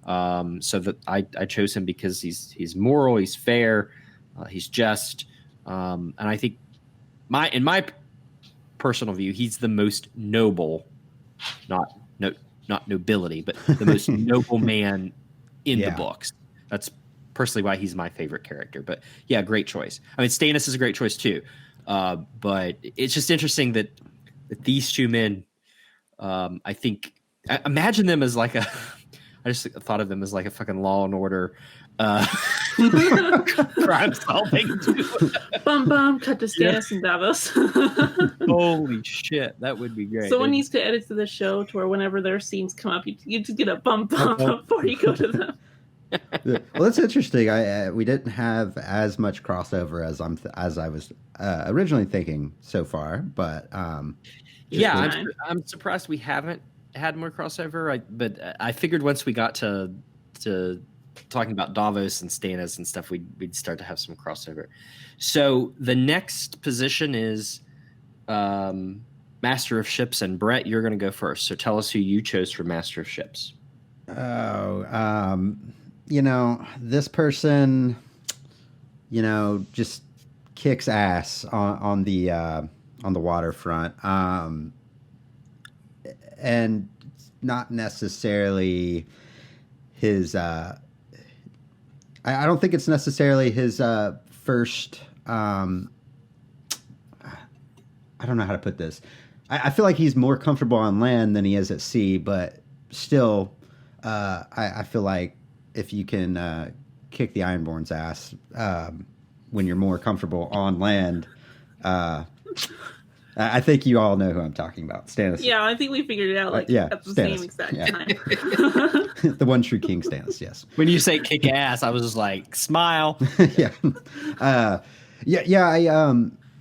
So that I chose him because he's moral, he's fair, he's just, and I think in my personal view, he's the most noble, not nobility, but the most noble man in the books. That's personally why he's my favorite character. But yeah, great choice. I mean, Stannis is a great choice too. But it's just interesting that these two men, I think, imagine them as like I just thought of them as like a fucking Law and Order crime solving. Bum, cut to Stannis and Davos. Holy shit, that would be great. Someone needs to edit to the show to where whenever their scenes come up, you just get a bum before you go to them. Well, that's interesting. We didn't have as much crossover as I was originally thinking so far, but yeah, I'm surprised we haven't had more crossover. But I figured once we got to talking about Davos and Stannis and stuff, we'd start to have some crossover. So the next position is Master of Ships, and Brett, you're going to go first. So tell us who you chose for Master of Ships. You know, this person, you know, just kicks ass on the waterfront, and not necessarily his. I don't think it's necessarily his first. I don't know how to put this. I feel like he's more comfortable on land than he is at sea, but still, I feel like if you can kick the Ironborn's ass when you're more comfortable on land, I think you all know who I'm talking about. Stannis. Yeah, I think we figured it out at the Stannis. same exact time. The one true king, Stannis, yes. When you say kick ass, I was just like, smile.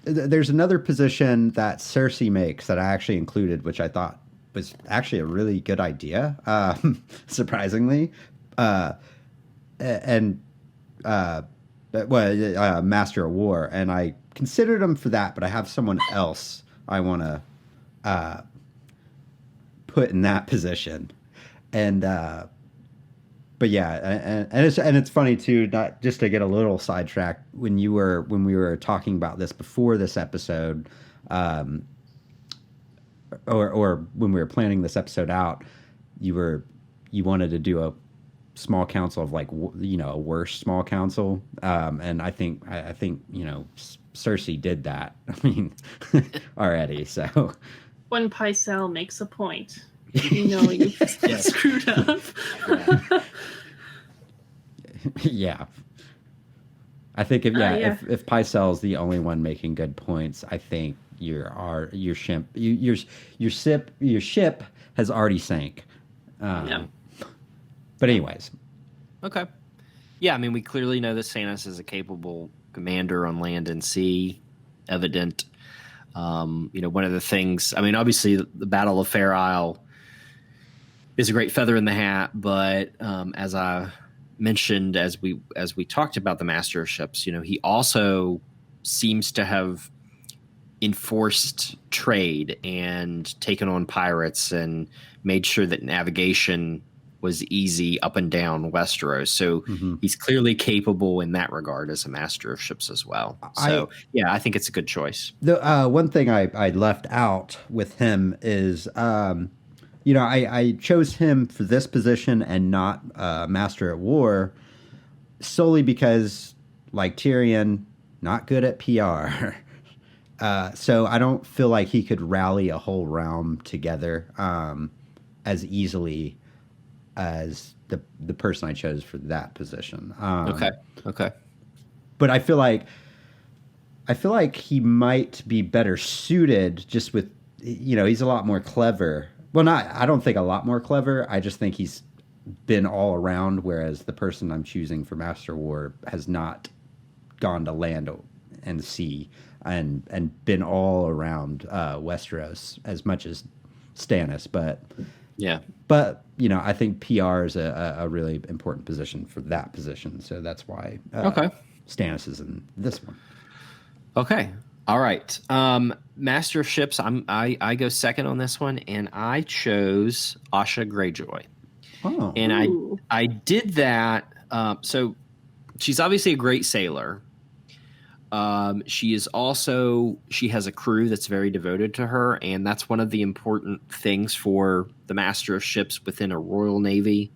There's another position that Cersei makes that I actually included, which I thought was actually a really good idea, surprisingly. Master of War, and I considered him for that, but I have someone else I want to put in that position, and but yeah, and it's funny too, not just to get a little sidetracked, when we were talking about this before this episode, or when we were planning this episode out, you wanted to do a small council of, like, you know, a worse small council, and I think you know, Cersei did that. I mean, already. So when Pycelle makes a point, you know, you screwed up. Yeah. I think if Pycelle's the only one making good points, I think your ship has already sank. But anyways. Okay. Yeah, I mean, we clearly know that Stannis is a capable commander on land and sea. Evident. You know, one of the things, I mean, obviously the Battle of Fair Isle is a great feather in the hat, but as I mentioned, as we talked about the Master of Ships, you know, he also seems to have enforced trade and taken on pirates and made sure that navigation was easy up and down Westeros. So he's clearly capable in that regard as a Master of Ships as well. So I think it's a good choice. The one thing I left out with him is, you know, I chose him for this position and not Master at War solely because, like Tyrion, not good at PR. So I don't feel like he could rally a whole realm together as easily as the person I chose for that position. Okay. But I feel like I feel like he might be better suited just with, he's a lot more clever. Well, I don't think a lot more clever. I just think he's been all around, whereas the person I'm choosing for Master War has not gone to land and sea and been all around Westeros as much as Stannis. But I think PR is a really important position for that position. So that's why Stannis is in this one. Okay. All right. Master of Ships, I go second on this one, and I chose Asha Greyjoy. Oh. And I did that. So she's obviously a great sailor. She has a crew that's very devoted to her, and that's one of the important things for the Master of Ships within a Royal Navy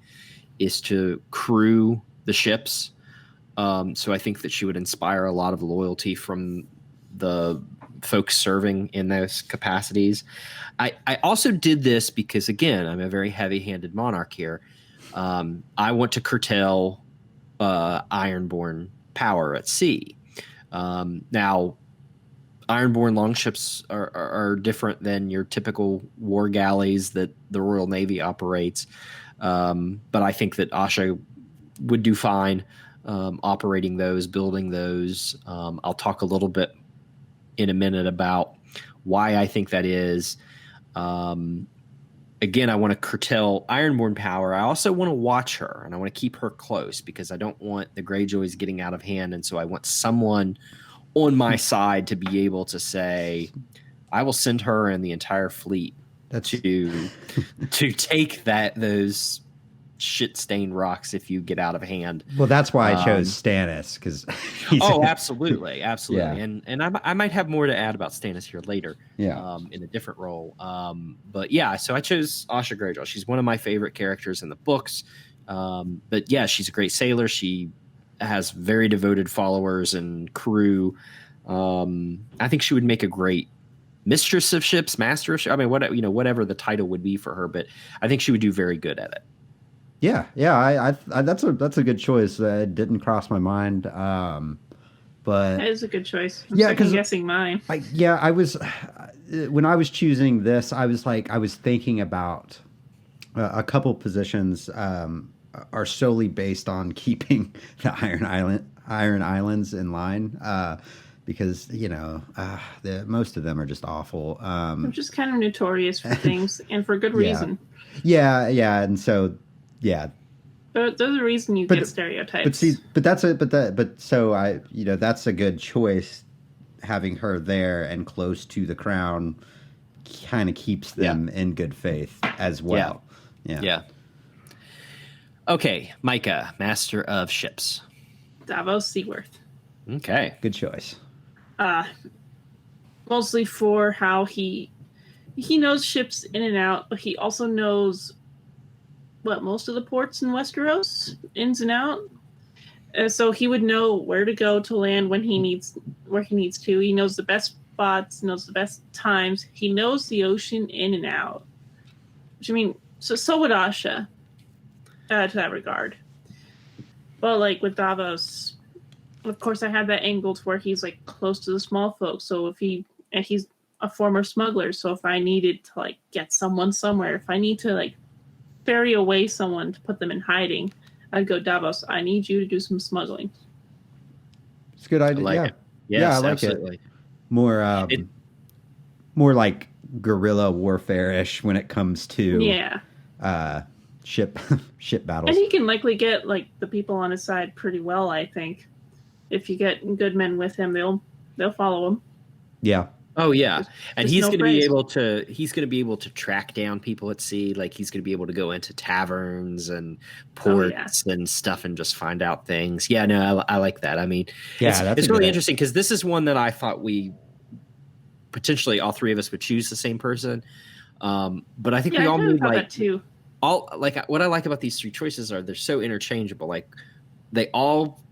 is to crew the ships. So I think that she would inspire a lot of loyalty from the folks serving in those capacities. I also did this because, again, I'm a very heavy-handed monarch here. I want to curtail Ironborn power at sea. Now, Ironborn longships are different than your typical war galleys that the Royal Navy operates. But I think that Asha would do fine operating those, building those. I'll talk a little bit in a minute about why I think that is. Again, I want to curtail Ironborn power. I also want to watch her, and I want to keep her close because I don't want the Greyjoys getting out of hand. And so I want someone on my side to be able to say, I will send her and the entire fleet to take those shit-stained rocks if you get out of hand. Well, that's why I chose Stannis, because absolutely. Yeah. And I might have more to add about Stannis here later, in a different role. But yeah, so I chose Asha Greyjoy. She's one of my favorite characters in the books. But yeah, she's a great sailor. She has very devoted followers and crew. I think she would make a great mistress of ships, master of ships. I mean, whatever the title would be for her, but I think she would do very good at it. Yeah, I that's a good choice. It didn't cross my mind, but that is a good choice. I'm guessing mine. I was when I was choosing this, I was thinking about a couple positions are solely based on keeping the Iron Islands in line, because most of them are just awful. They're just kind of notorious for things, and for good reason. Yeah, and so. Yeah, there's a reason you get stereotypes. That's a good choice. Having her there and close to the crown kind of keeps them in good faith as well. Yeah. Okay, Micah, Master of Ships. Davos Seaworth. Okay, good choice. Mostly for how he knows ships in and out, but he also knows most of the ports in Westeros, ins and out. So he would know where to go to land where he needs to. He knows the best spots, knows the best times. He knows the ocean in and out. Which, I mean, so would Asha, to that regard. But with Davos, of course, I had that angle to where he's close to the small folks. So he's a former smuggler. So if I needed to get someone somewhere, if I need to ferry away someone to put them in hiding, I'd go, Davos, I need you to do some smuggling. It's a good idea. I like it. Yes, I like absolutely. It. More like guerrilla warfare-ish when it comes to ship battles. And he can likely get the people on his side pretty well, I think. If you get good men with him, they'll follow him. Yeah. Oh yeah, and he's going to be able to track down people at sea. He's going to be able to go into taverns and ports and stuff and just find out things. Yeah, no, I like that. I mean, it's really interesting because this is one that I thought we potentially all three of us would choose the same person. But I think we all moved that too. All what I like about these three choices are they're so interchangeable. They all,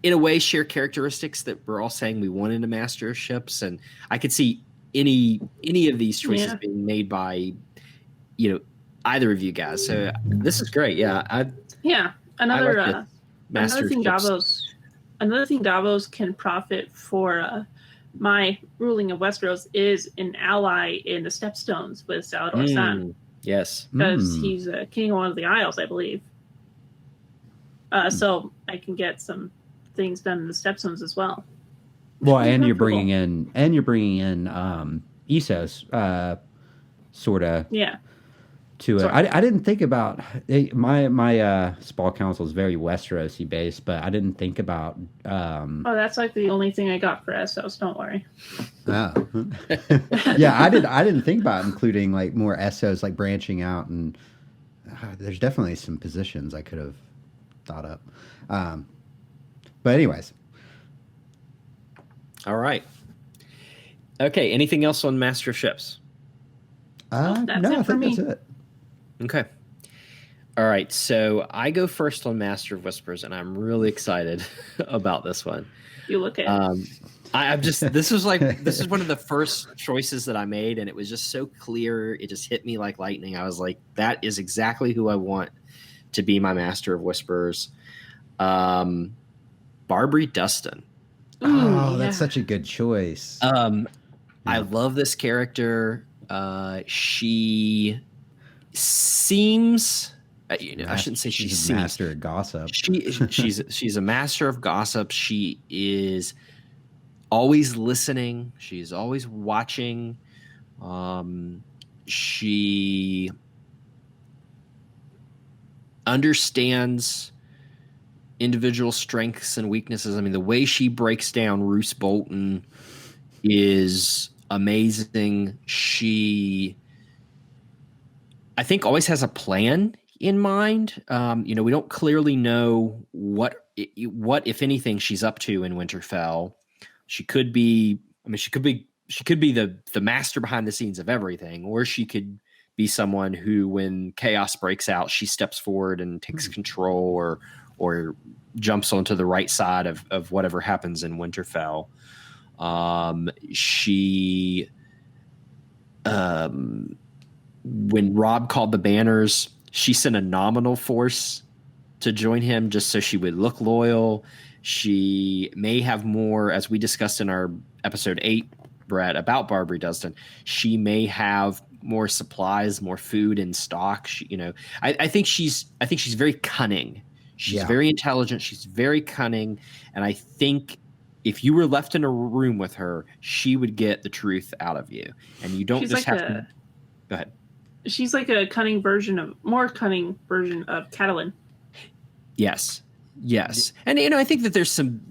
in a way, share characteristics that we're all saying we want in a Master of Ships, and I could see any of these choices being made by, either of you guys. So this is great. Yeah, Another thing another thing Davos can profit for my ruling of Westeros is an ally in the Stepstones with Salador Saan. Yes. Because he's king of one of the Isles, I believe. So I can get some things done in the Stepstones as well. Well, and you're bringing in Essos, sort of. Yeah. To it, I didn't think about my Spall Council is very Westerosi based, but I didn't think about. That's like the only thing I got for Essos. Don't worry. Oh, yeah, I didn't think about including like more Essos, like branching out, and there's definitely some positions I could have thought up. But anyways, all right. Okay. Anything else on Master of Ships? No, I think that's it. Okay. All right. So I go first on Master of Whispers, and I'm really excited about this one. You look at this is one of the first choices that I made, and it was just so clear. It just hit me like lightning. I was like, that is exactly who I want to be my Master of Whispers. Barbary Dustin. That's such a good choice. I love this character. She seems, I shouldn't say she's a master of gossip. She's a master of gossip. She is always listening. She's always watching. She understands individual strengths and weaknesses. I mean, the way she breaks down Roose Bolton is amazing. She, I think, always has a plan in mind. We don't clearly know what, if anything, she's up to in Winterfell. She could be the master behind the scenes of everything, or she could be someone who, when chaos breaks out, she steps forward and takes control, or jumps onto the right side of whatever happens in Winterfell. She, when Robb called the banners, she sent a nominal force to join him just so she would look loyal. She may have more, as we discussed in our episode 8, Brett, about Barbary Dustin. She may have more supplies, more food in stock. I think she's very cunning. She's very intelligent. She's very cunning. And I think if you were left in a room with her, she would get the truth out of you. And you don't just have to. Go ahead. She's like a more cunning version of Catelyn. Yes. And I think that there's some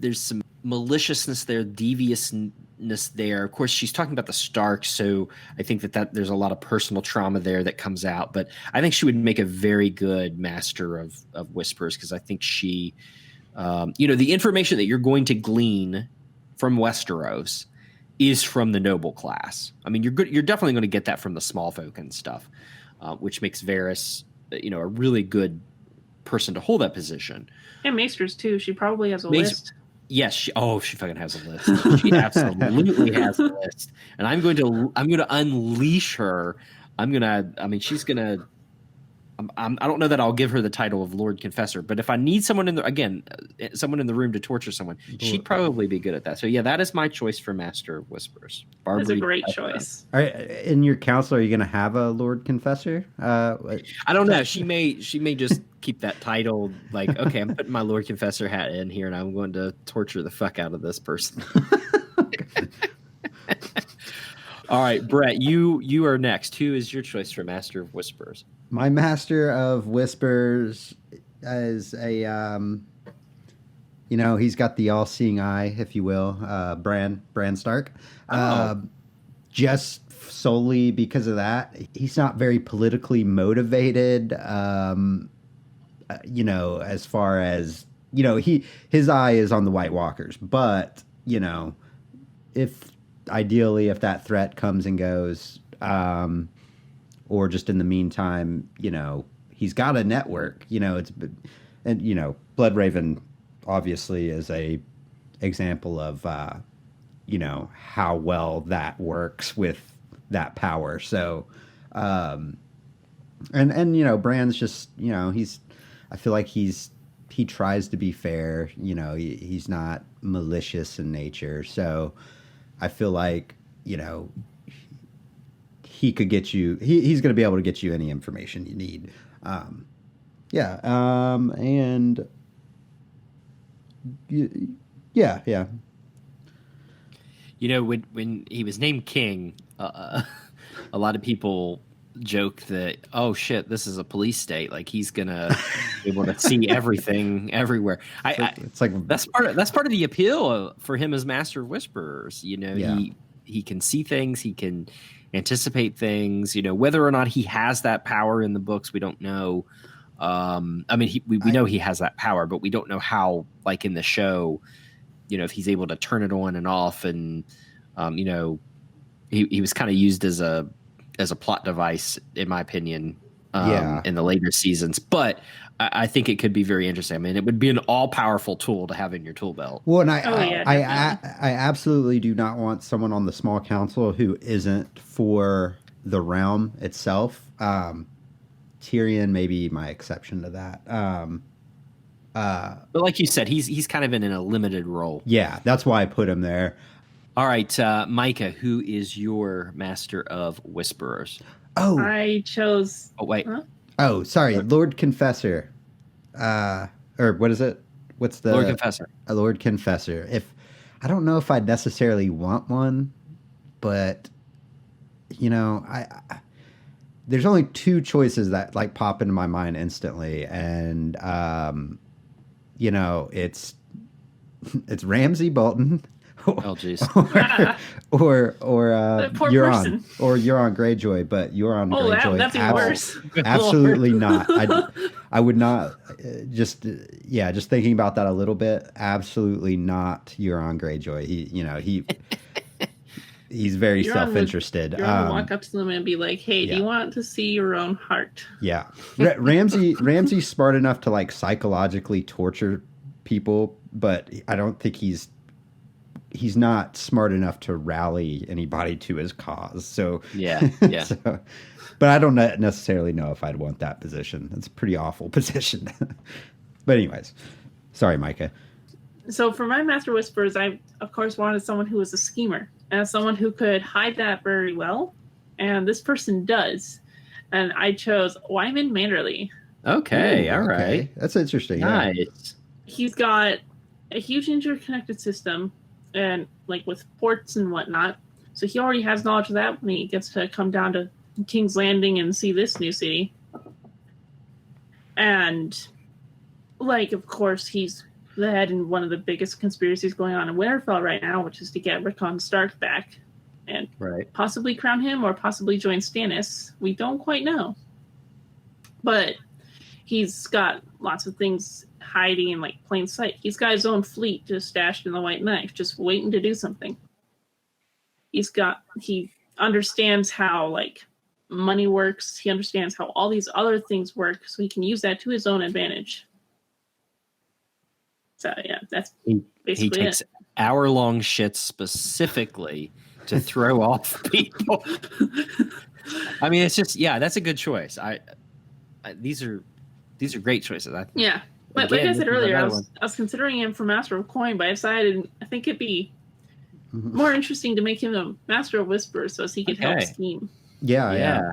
maliciousness there, deviousness there. Of course, she's talking about the Starks, so I think that there's a lot of personal trauma there that comes out. But I think she would make a very good Master of Whispers, because I think she, the information that you're going to glean from Westeros is from the noble class. I mean, you're definitely going to get that from the small folk and stuff, which makes Varys, a really good person to hold that position. And Maesters too. She probably has a list. Yes, she fucking has a list. She absolutely has a list. And I'm going to unleash her. She's going to, I don't know that I'll give her the title of Lord Confessor, but if I need someone in the room to torture someone, she'd probably be good at that. So yeah, that is my choice for Master of Whispers. That's a great choice. All right, in your council, are you going to have a Lord Confessor? I don't know. She may just keep that title. Like, okay, I'm putting my Lord Confessor hat in here, and I'm going to torture the fuck out of this person. All right, Brett, you are next. Who is your choice for Master of Whispers? My Master of Whispers is a, he's got the all-seeing eye, if you will, Bran Stark. Just solely because of that. He's not very politically motivated, as far as, his eye is on the White Walkers. But, if that threat comes and goes, or just in the meantime, he's got a network, Bloodraven obviously is a example of, how well that works with that power. So, Bran's just, I feel like he's he tries to be fair. You know, he's not malicious in nature. So I feel like, you know, he could get you. He's going to be able to get you any information you need. Yeah. And yeah. You know, when he was named king, a lot of people joke that, oh shit, this is a police state. Like he's gonna be able to see everything everywhere. It's like that's part of the appeal for him as Master of Whisperers. You know, Yeah. he can see things, he can anticipate things. You know, whether or not he has that power in the books, we don't know. I mean, we know he has that power, but we don't know how, like in the show, you know, if he's able to turn it on and off, and you know, he was kind of used as a plot device, in my opinion, in the later seasons. But I think it could be very interesting. I mean, it would be an all-powerful tool to have in your tool belt. Well, and definitely. I absolutely do not want someone on the small council who isn't for the realm itself. Tyrion may be my exception to that. But like you said, he's kind of in a limited role. Yeah, that's why I put him there. All right, Micah, who is your Master of Whisperers? Oh, I chose. Oh, wait. Huh? oh, sorry, Lord Confessor. Or what is it? What's the Lord Confessor? A Lord Confessor. If I don't know if I'd necessarily want one, but you know, I there's only two choices that like pop into my mind instantly, and you know, it's Ramsay Bolton. Oh, jeez. or Euron, or Euron Greyjoy, but Euron Greyjoy, that's even worse. absolutely not. I would not. Just thinking about that a little bit. Absolutely not Euron Greyjoy. He's very self-interested. You're gonna walk up to them and be like, "Hey, do you want to see your own heart?" Yeah, Ramsay's smart enough to like psychologically torture people, but I don't think he's not smart enough to rally anybody to his cause. So yeah. But I don't necessarily know if I'd want that position. It's a pretty awful position. But anyways, sorry, Micah. So for my Master Whisperers, I of course wanted someone who was a schemer and someone who could hide that very well, and this person does. And I chose Wyman Manderly. Okay, Ooh, all right. Okay. That's interesting. Nice. Yeah. He's got a huge interconnected system, and like with ports and whatnot. So he already has knowledge of that when he gets to come down to King's Landing and see this new city. And like, of course, he's the head in one of the biggest conspiracies going on in Winterfell right now, which is to get Rickon Stark back and possibly crown him or possibly join Stannis. We don't quite know. But he's got lots of things hiding in like plain sight. He's got his own fleet just stashed in the White Knife, just waiting to do something. He understands how like money works. He understands how all these other things work, so he can use that to his own advantage. So yeah, that's basically he takes hour-long shits specifically to throw off people. I mean, it's just that's a good choice. These are great choices. Yeah. But like I said earlier, I was considering him for Master of Coin, but I decided I think it'd be more interesting to make him a Master of Whispers so he could help scheme. Yeah.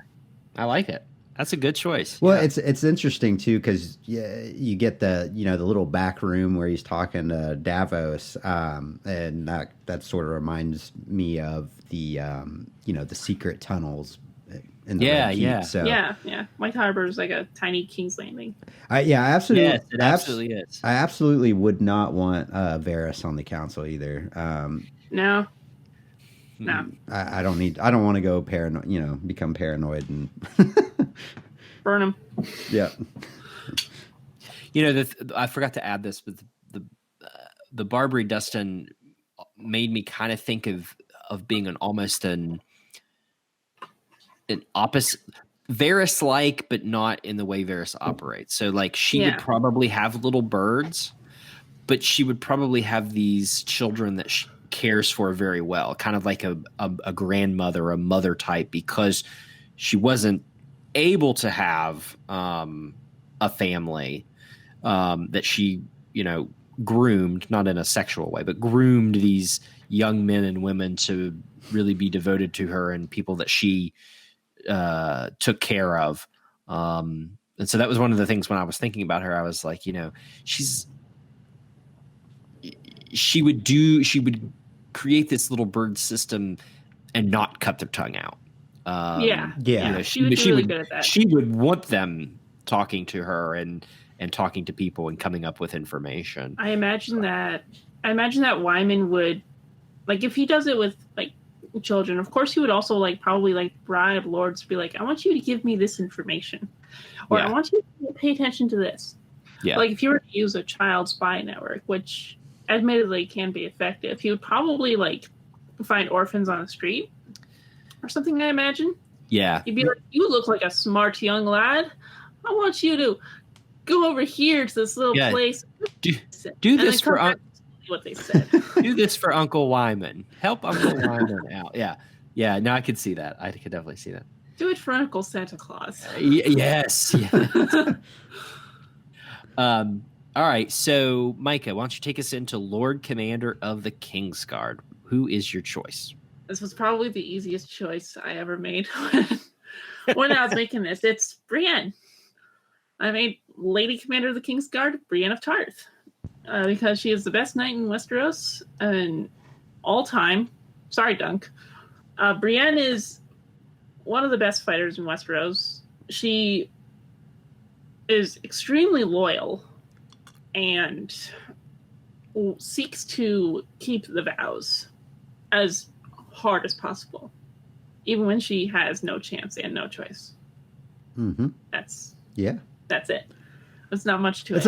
I like it. That's a good choice. Well, it's interesting too because you get the the little back room where he's talking to Davos, and that sort of reminds me of the the secret tunnels. In the Red Keep, so. Yeah. White Harbor is like a tiny King's Landing. Absolutely. Yes, it absolutely is. I absolutely would not want Varys on the council either. No. I don't want to go paranoid. Become paranoid and burn him. Yeah. I forgot to add this, but the Barbary Dustin made me kind of think of being almost an opposite Varys-like, but not in the way Varys operates. So like she would probably have little birds, but she would probably have these children that she cares for very well, kind of like a grandmother, a mother type, because she wasn't able to have a family. that she, groomed, not in a sexual way, but groomed these young men and women to really be devoted to her and people that she took care of. And so that was one of the things when I was thinking about her, I was like, she would create this little bird system and not cut their tongue out. She would be really good at that. She would want them talking to her and talking to people and coming up with information. I imagine that Wyman would, like, if he does it with like children, of course he would also like probably like bribe lords to be like, I want you to give me this information, or I want you to pay attention to this. Yeah. Like if you were to use a child spy network, which admittedly can be effective, he would probably like find orphans on the street or something, I imagine. Yeah. He'd be like, you look like a smart young lad. I want you to go over here to this little place. Do this for what they said. Do this for Uncle Wyman. Help Uncle Wyman out. Yeah. No, I could see that. I could definitely see that. Do it for Uncle Santa Claus. Yes. All right. So, Micah, why don't you take us into Lord Commander of the Kingsguard? Who is your choice? This was probably the easiest choice I ever made when I was making this. It's Brienne. I made Lady Commander of the Kingsguard, Brienne of Tarth, because she is the best knight in Westeros and all time. Sorry, Dunk. Brienne is one of the best fighters in Westeros. She is extremely loyal and seeks to keep the vows as hard as possible, even when she has no chance and no choice. Mm-hmm. That's it. There's not much to it.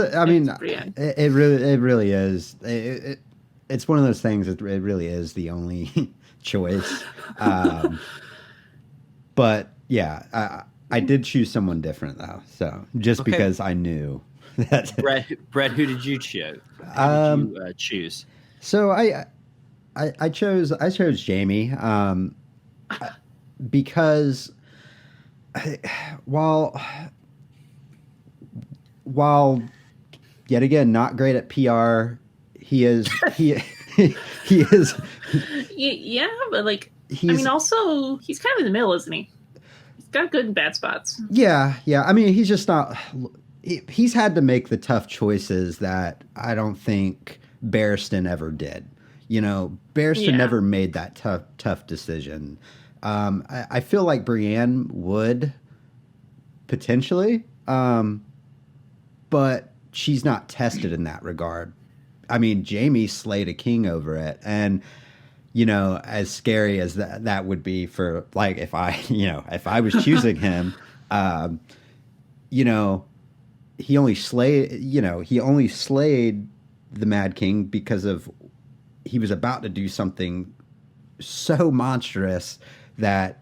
It really is. It's one of those things. It really is the only choice. But yeah, I did choose someone different though. So just because I knew that. Brett, who did you choose? Choose? So I chose Jamie because while yet again not great at PR, he is. Yeah, but like also he's kind of in the middle, isn't he? He's got good and bad spots. Yeah. I mean, he's just not. He's had to make the tough choices that I don't think Barristan ever did. Barristan never made that tough decision. I feel like Brienne would potentially, but she's not tested in that regard. I mean, Jamie slayed a king over it, and as scary as that would be for like if I was choosing him, he only slayed the Mad King because of he was about to do something so monstrous that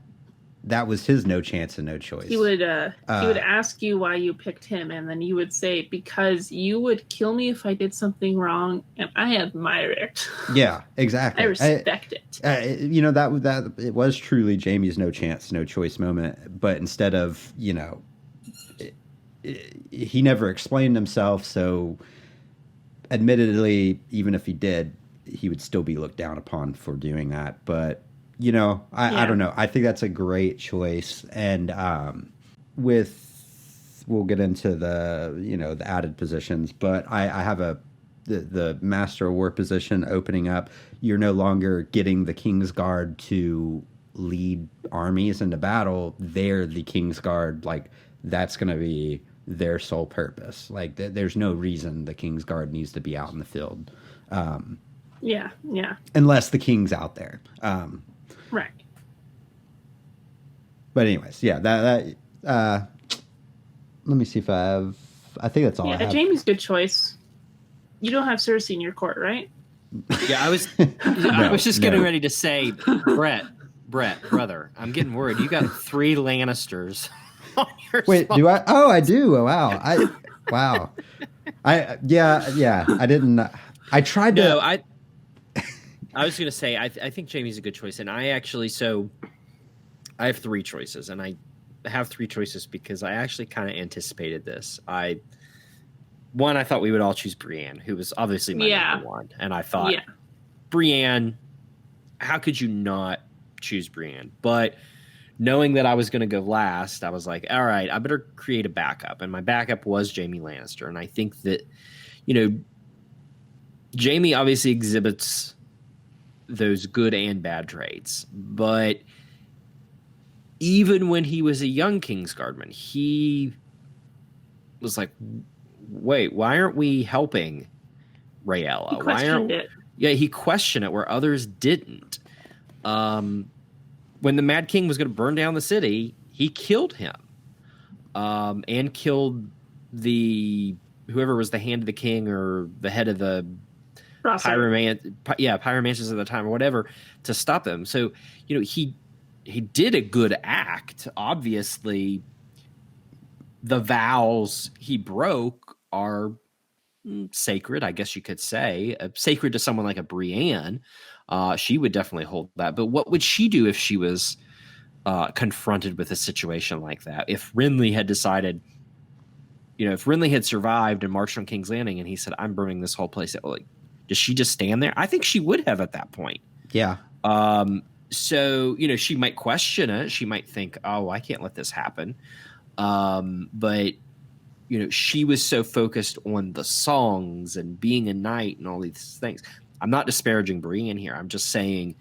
was his no chance and no choice. He would ask you why you picked him, and then you would say, because you would kill me if I did something wrong, and I admire it. Yeah, exactly. I respect it. That it was truly Jamie's no chance, no choice moment, but instead of, he never explained himself, so admittedly, even if he did, he would still be looked down upon for doing that. But I don't know. I think that's a great choice. And we'll get into the the added positions, but I have the Master of War position opening up. You're no longer getting the Kingsguard to lead armies into battle. They're the Kingsguard. Like, that's going to be their sole purpose. Like, there's no reason the Kingsguard needs to be out in the field. Yeah. Unless the king's out there. Right. But anyways, yeah, that let me see if I think that's all I have. Jamie's good choice. You don't have Cersei in your court, right? Yeah, I was just getting ready to say, Brett, brother, I'm getting worried. You got 3 Lannisters on your Wait, spot. do I? Oh, I do. Oh, wow. Wow. I didn't. I tried to. No, I was going to say, I think Jamie's a good choice. And I have 3 choices. And I have 3 choices because I actually kind of anticipated this. one, I thought we would all choose Brienne, who was obviously my number one. And I thought, Brienne, how could you not choose Brienne? But knowing that I was going to go last, I was like, all right, I better create a backup. And my backup was Jaime Lannister. And I think that, Jaime obviously exhibits those good and bad traits. But even when he was a young Kingsguardman, he was like, wait, why aren't we helping Rhaella? He questioned it. Yeah, he questioned it where others didn't. When the Mad King was going to burn down the city, he killed him, and killed whoever was the hand of the king or the head of the pyromancers at the time or whatever to stop them. So, he did a good act. Obviously, the vows he broke are sacred, I guess you could say, sacred to someone like a Brienne. She would definitely hold that. But what would she do if she was confronted with a situation like that? If Renly had decided, if Renly had survived and marched on King's Landing and he said, I'm burning this whole place, like, does she just stand there? I think she would have at that point. Yeah. So, she might question it. She might think, oh, I can't let this happen. But she was so focused on the songs and being a knight and all these things. I'm not disparaging Brienne here. I'm just saying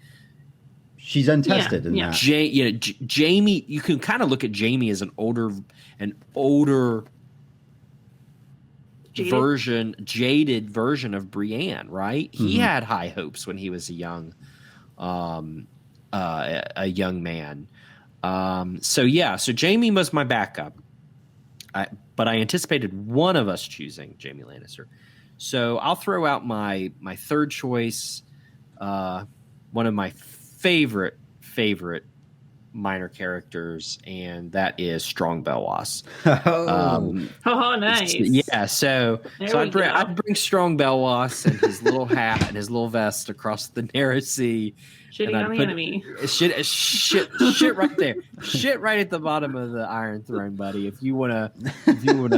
she's untested in that. Jaime, you can kind of look at Jaime as an older jaded version of Brienne, right? Mm-hmm. He had high hopes when he was a young man. So Jaime was my backup. But I anticipated one of us choosing Jaime Lannister. So I'll throw out my third choice, one of my favorite minor characters, and that is Strong Belwas. Nice. Yeah, so I'd bring Strong Belwas and his little hat and his little vest across the narrow sea. Shitting on the enemy. Shit right there. Shit right at the bottom of the Iron Throne, buddy. If you wanna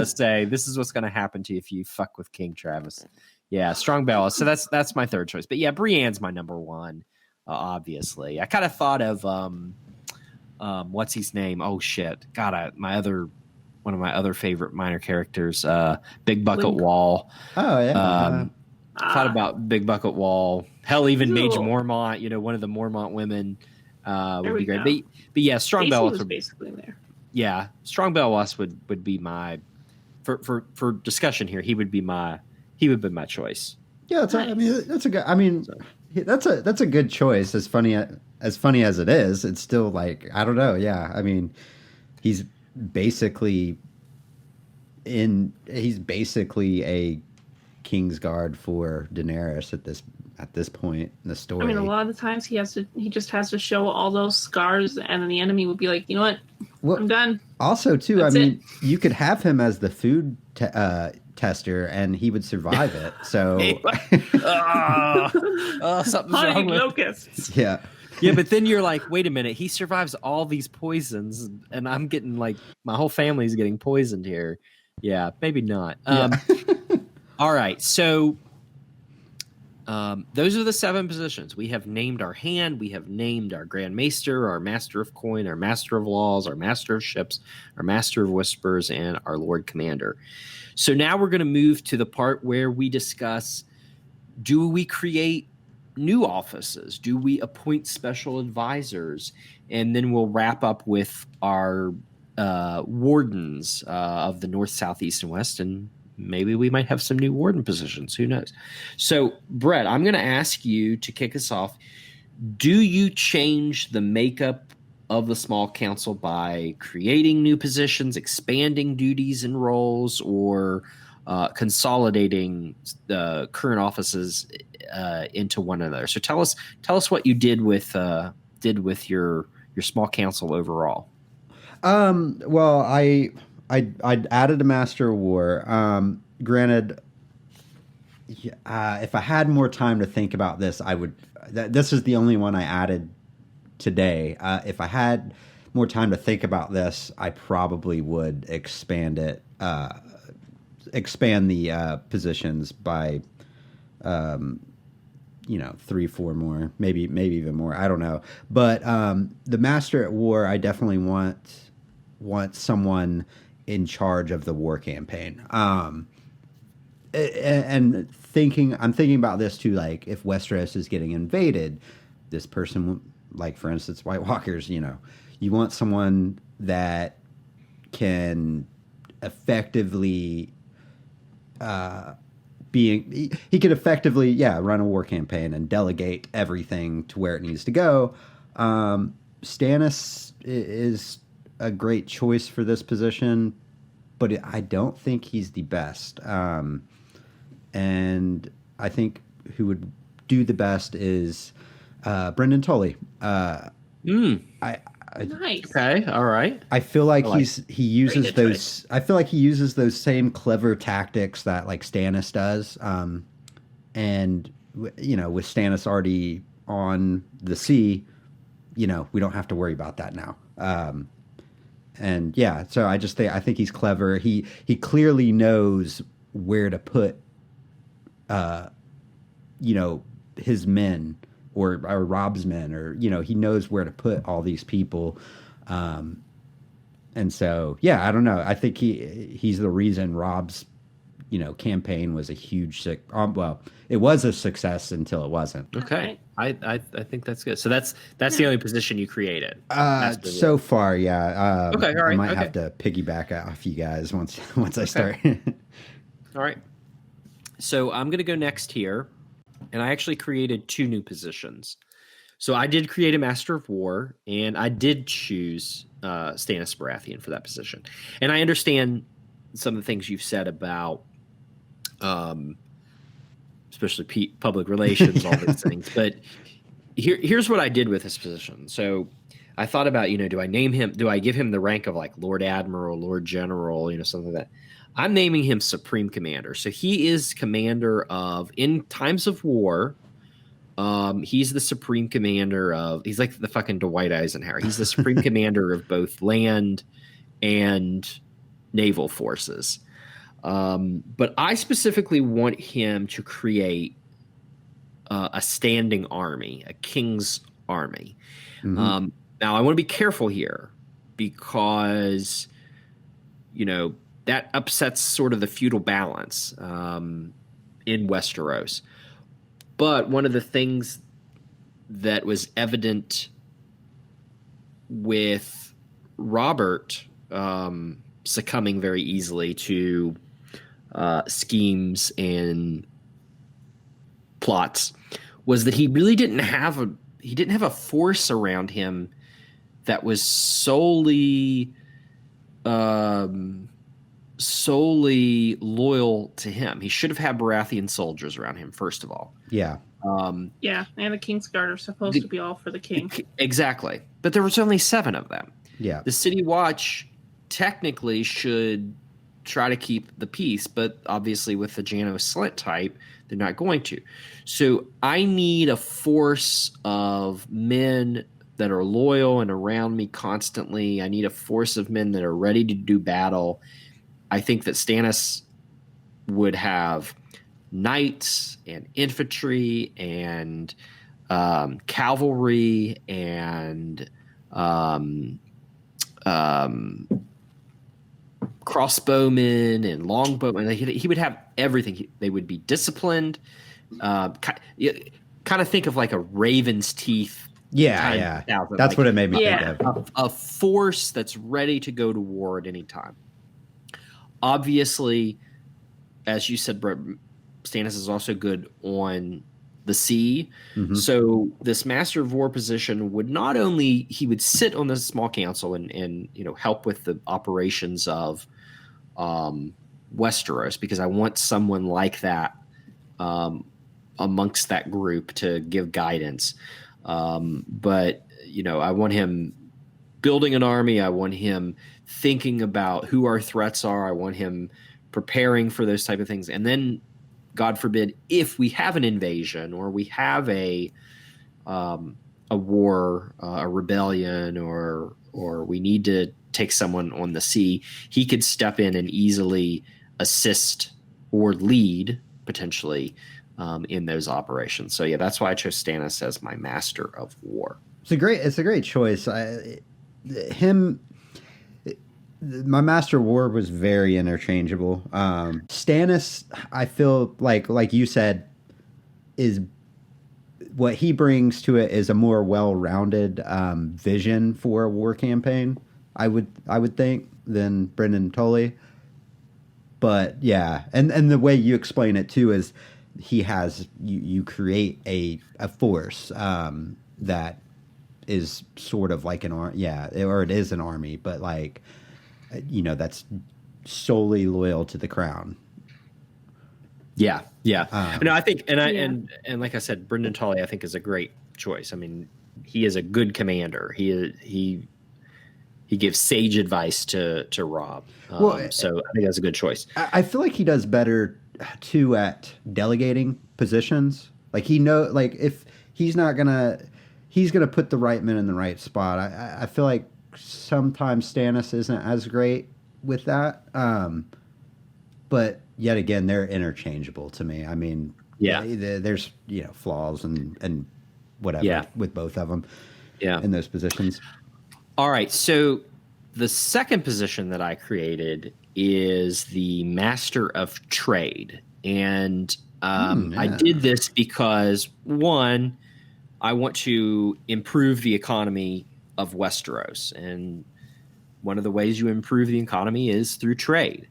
say this is what's gonna happen to you if you fuck with King Travis. Yeah, Strong Belwas. So that's my third choice. But yeah, Brienne's my number one, obviously. I kind of thought of what's his name? Oh shit. God, one of my other favorite minor characters, Big Bucket Wall. Oh yeah. Thought about Big Bucket Wall. Hell, even Mage Mormont, one of the Mormont women would be great. But yeah, Strong Belwas was basically there. Yeah, Strong Belwas would be my for discussion here. He would be my choice. Yeah, that's a good choice. As funny as it is, it's still like, I don't know. Yeah, I mean, he's basically a Kingsguard for Daenerys at this point in the story. I mean, a lot of the times he just has to show all those scars, and then the enemy would be like, you know what, I'm done. Also, too, that's you could have him as the food tester, and he would survive it. So, something's wrong with locusts. Yeah. Yeah, but then you're like, wait a minute, he survives all these poisons, and I'm getting like my whole family's getting poisoned here. Yeah, maybe not. All right, so those are the 7 positions. We have named our hand. We have named our Grand Maester, our Master of Coin, our Master of Laws, our Master of Ships, our Master of Whispers, and our Lord Commander. So now we're going to move to the part where we discuss, do we create new offices? Do we appoint special advisors? And then we'll wrap up with our wardens of the North, South, East, and West, and maybe we might have some new warden positions. Who knows? So, Brett, I'm going to ask you to kick us off. Do you change the makeup of the small council by creating new positions, expanding duties and roles, or consolidating the current offices into one another? So tell us what you did with your small council overall. Well, I added a Master of War. Granted, if I had more time to think about this, I would. This is the only one I added today. If I had more time to think about this, I probably would expand it expand the positions by 3, 4 more, maybe even more. I don't know. But the Master at War, I definitely want someone in charge of the war campaign. And I'm thinking about this too. Like, if Westeros is getting invaded, this person, like for instance, White Walkers, you want someone that can effectively he could effectively run a war campaign and delegate everything to where it needs to go. Stannis is a great choice for this position, but I don't think he's the best. And I think who would do the best is Brendan Tully. Nice. Okay. All right. I feel like he uses those. Choice. I feel like he uses those same clever tactics that like Stannis does. And with Stannis already on the sea, we don't have to worry about that now. And so I think he's clever. He clearly knows where to put, his men. Or Rob's men, or he knows where to put all these people, and so I don't know. I think he's the reason Rob's campaign was a huge well, it was a success until it wasn't. Okay, I think that's good. So that's the only position you created. So far, yeah. Okay, all right. I might have to piggyback off you guys once I start. All right. So I'm gonna go next here. And I actually created 2 new positions. So I did create a Master of War, and I did choose Stannis Baratheon for that position. And I understand some of the things you've said about, especially public relations, all these things. But here's what I did with this position. So I thought about, do I name him? Do I give him the rank of like Lord Admiral, Lord General, something like that? I'm naming him Supreme Commander. So he is commander of, in times of war, he's the Supreme Commander of, he's like the fucking Dwight Eisenhower. He's the Supreme Commander of both land and naval forces. But I specifically want him to create a standing army, a king's army. Mm-hmm. Now, I want to be careful here because, that upsets sort of the feudal balance in Westeros. But one of the things that was evident with Robert succumbing very easily to schemes and plots was that he really didn't have a force around him that was solely loyal to him. He should have had Baratheon soldiers around him, first of all. Yeah. And the Kingsguard are supposed to be all for the king. Exactly. But there was only 7 of them. Yeah. The City Watch technically should try to keep the peace, but obviously with the Janos Slint type, they're not going to. So I need a force of men that are loyal and around me constantly. I need a force of men that are ready to do battle. I think that Stannis would have knights and infantry and cavalry and crossbowmen and longbowmen. He would have everything. They would be disciplined. Kind of think of like a raven's teeth. Yeah. That's what it made me think of. A force that's ready to go to war at any time. Obviously, as you said, Brett, Stannis is also good on the sea. Mm-hmm. So this Master of War position would not only he would sit on the small council and help with the operations of Westeros, because I want someone like that amongst that group to give guidance. But I want him building an army. I want him thinking about who our threats are. I want him preparing for those type of things. And then, God forbid, if we have an invasion or we have a war, a rebellion, or we need to take someone on the sea, he could step in and easily assist or lead potentially in those operations. So yeah, that's why I chose Stannis as my Master of War. It's a great choice. My Master of War was very interchangeable. Stannis, I feel like you said, is what he brings to it is a more well-rounded vision for a war campaign. I would think than Brendan Tully. But yeah, and the way you explain it too is he has you create a force that is sort of like an army, or it is an army, but like that's solely loyal to the crown. Yeah. No, I think, and like I said, Brendan Tully I think is a great choice. I mean, he is a good commander. He gives sage advice to Rob. So I think that's a good choice. I feel like he does better too at delegating positions. Like if he's not he's gonna put the right men in the right spot. I feel like sometimes Stannis isn't as great with that. But yet again, they're interchangeable to me. I mean, there's flaws and whatever with both of them. In those positions. All right, so the second position that I created is the Master of Trade. And I did this because, one, I want to improve the economy of Westeros. And one of the ways you improve the economy is through trade.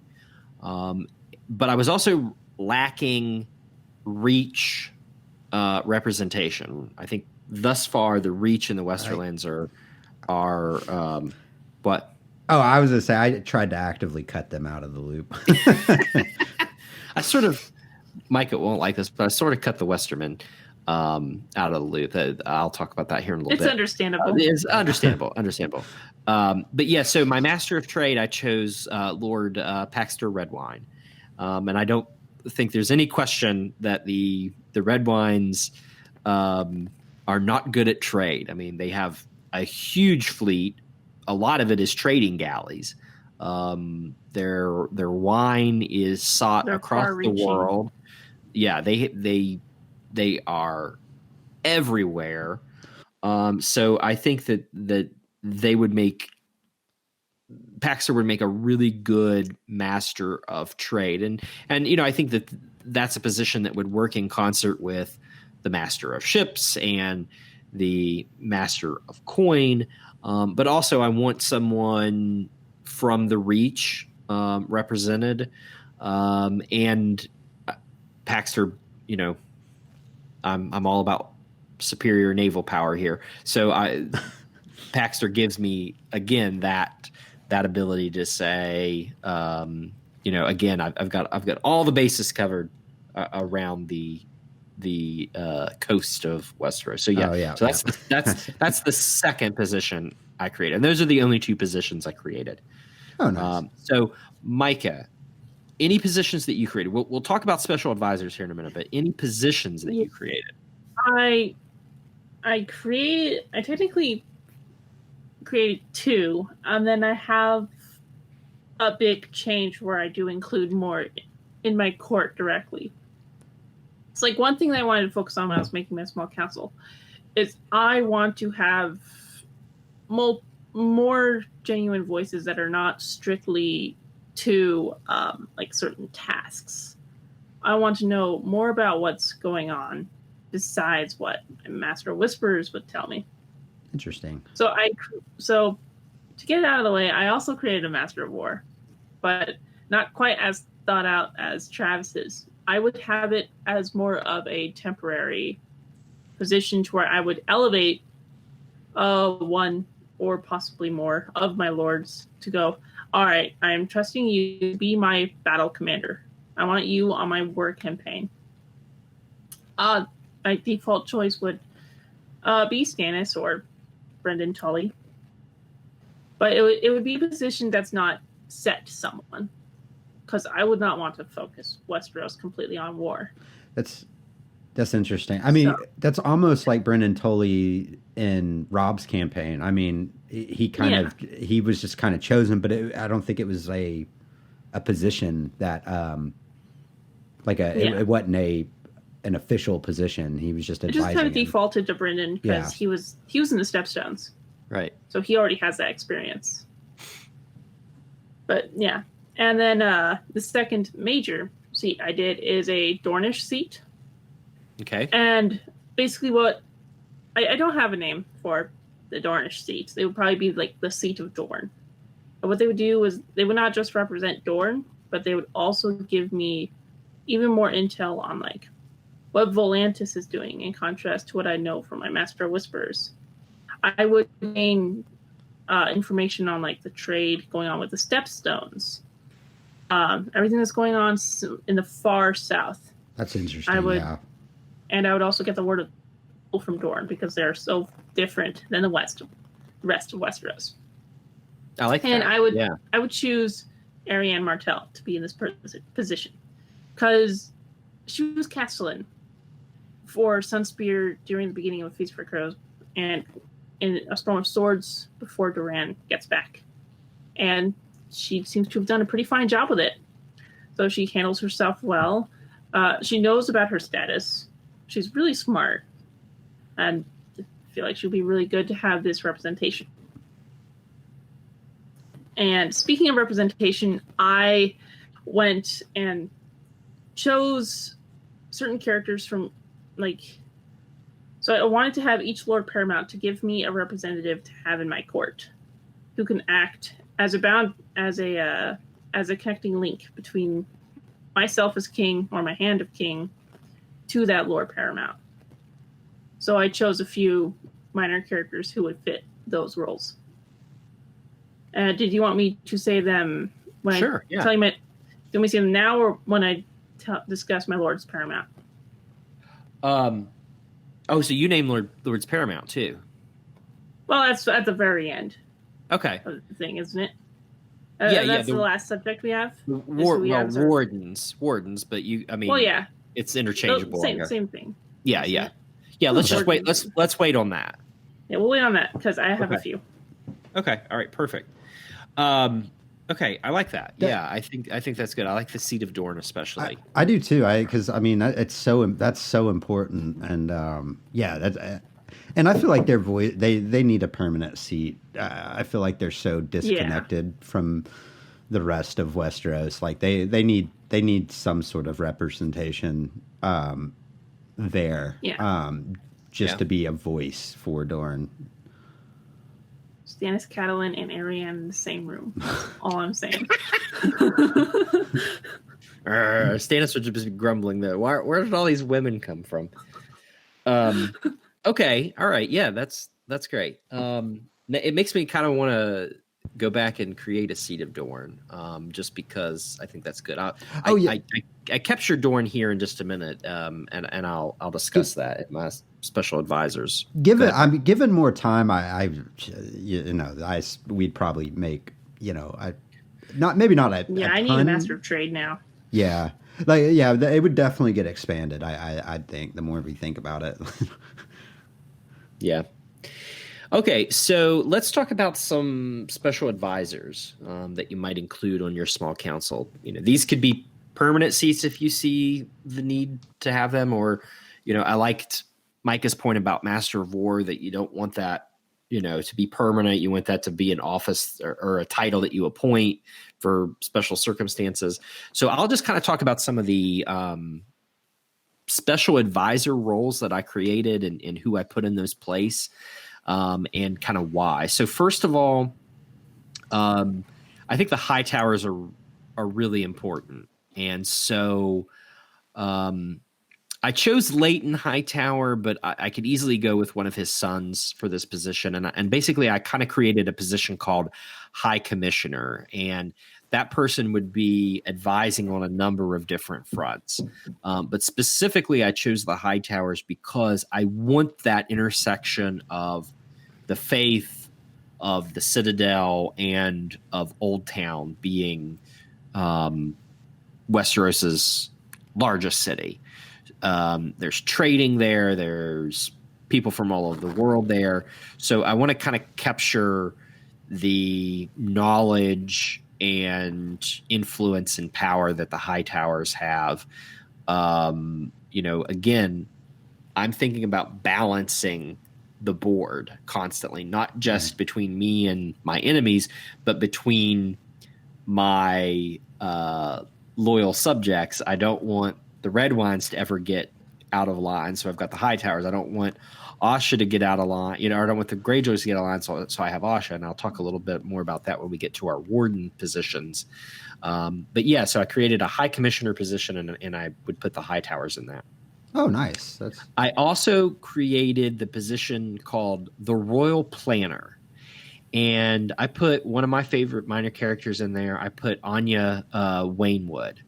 But I was also lacking reach representation. I think thus far the reach in the Westerlands are what? Oh, I was gonna say I tried to actively cut them out of the loop. I sort of, Micah won't like this, but I sort of cut the Westermen out of the loop. I'll talk about that here in a little bit. It's understandable. It's understandable. But yeah, so my Master of Trade, I chose Lord Paxter Redwine, and I don't think there's any question that the Redwines are not good at trade. I mean, they have a huge fleet. A lot of it is trading galleys. Their wine is sought across the world. Yeah, they are everywhere. So I think that they would Paxter would make a really good Master of Trade, and I think that's a position that would work in concert with the Master of Ships and the Master of Coin. But also I want someone from the Reach represented. And Paxter, I'm all about superior naval power here. So Paxter gives me, again, that ability to say, again, I've got all the bases covered around the coast of Westeros. So so that's the second position I created, and those are the only two positions I created. Oh, nice. So Micah, any positions that you created? We'll talk about special advisors here in a minute, but any positions that you created? I technically created two, and then I have a big change where I do include more in my court directly. It's like one thing that I wanted to focus on when I was making my small council is I want to have more genuine voices that are not strictly to like certain tasks. I want to know more about what's going on besides what Master of Whispers would tell me. Interesting. So to get it out of the way, I also created a Master of War, but not quite as thought out as Travis's. I would have it as more of a temporary position to where I would elevate one or possibly more of my lords to go, all right, I am trusting you to be my battle commander. I want you on my war campaign. My default choice would be Stannis or Brendan Tully. But it would be a position that's not set to someone. Because I would not want to focus Westeros completely on war. That's interesting. I mean, that's almost like Brendan Tully in Rob's campaign. I mean, he was just kind of chosen, but I don't think it was a a position that it wasn't an official position. He was just advising. It just kind of defaulted to Brendan because he was in the Stepstones, right? So he already has that experience. But yeah, and then the second major seat I did is a Dornish seat. Okay. And basically, what I don't have a name for the Dornish seats. They would probably be like the seat of Dorne. But what they would do is they would not just represent Dorne, but they would also give me even more intel on like what Volantis is doing in contrast to what I know from my Master of Whispers. I would gain information on like the trade going on with the Stepstones, everything that's going on in the far south. That's interesting. And I would also get the word of from Dorne because they're so different than the rest of Westeros. I like that. And I would choose Arianne Martell to be in this position because she was Castellan for Sunspear during the beginning of Feast for Crows and in A Storm of Swords before Doran gets back. And she seems to have done a pretty fine job with it. So she handles herself well. She knows about her status. She's really smart. And I feel like she'll be really good to have this representation. And speaking of representation, I went and chose certain characters from so I wanted to have each Lord Paramount to give me a representative to have in my court who can act as a connecting link between myself as king or my hand of king to that Lord Paramount. So I chose a few minor characters who would fit those roles. Did you want me to say them when sure, I tell you do you want me to say them now or when I discuss my Lord's Paramount? So you name Lord's Paramount too? Well, that's at the very end. Okay. Of the thing, isn't it? That's the last subject we have. Wardens, but it's interchangeable. Same thing. Yeah. Let's just wait. Let's wait on that. Yeah, we'll wait on that because I have a few. Okay. All right. Perfect. Okay, I like that. Yeah, I think that's good. I like the seat of Dorne especially. I do too. Because that's so important, and and I feel like their voice they need a permanent seat. I feel like they're so disconnected from the rest of Westeros. Like they need some sort of representation there. To be a voice for Dorne. Stannis, Catelyn, and Arianne in the same room. All I'm saying. Stannis would just be grumbling though. Where did all these women come from? Okay, all right, yeah, that's great. It makes me kind of want to go back and create a seat of Dorne, just because I think that's good. I captured Dorne here in just a minute, and I'll discuss that at my special advisors. Given more time, we'd probably make maybe not a I need a master of trade now. Yeah, it would definitely get expanded. I'd think the more we think about it. Yeah. Okay, so let's talk about some special advisors that you might include on your small council. These could be permanent seats if you see the need to have them, or I liked Micah's point about Master of War, that you don't want that to be permanent. You want that to be an office or a title that you appoint for special circumstances. So I'll just kind of talk about some of the special advisor roles that I created and who I put in those place. And kind of why. So first of all, I think the high towers are really important. And so I chose Leighton Hightower, but I could easily go with one of his sons for this position. And basically I kind of created a position called High Commissioner. And that person would be advising on a number of different fronts. But specifically, I chose the Hightowers because I want that intersection of the faith of the Citadel and of Old Town being Westeros's largest city. There's trading there. There's people from all over the world there. So I want to kind of capture the knowledge and influence and power that the High Towers have. Again, I'm thinking about balancing the board constantly, not just between me and my enemies, but between my loyal subjects. I don't want the Red Wines to ever get out of line, so I've got the High Towers. I don't want Asha to get out of line, or I don't want the Greyjoys to get out of line, so I have Asha, and I'll talk a little bit more about that when we get to our Warden positions. But yeah, so I created a High Commissioner position, and I would put the High Towers in that. Oh, nice. I also created the position called the Royal Planner. And I put one of my favorite minor characters in there. I put Anya Waynwood.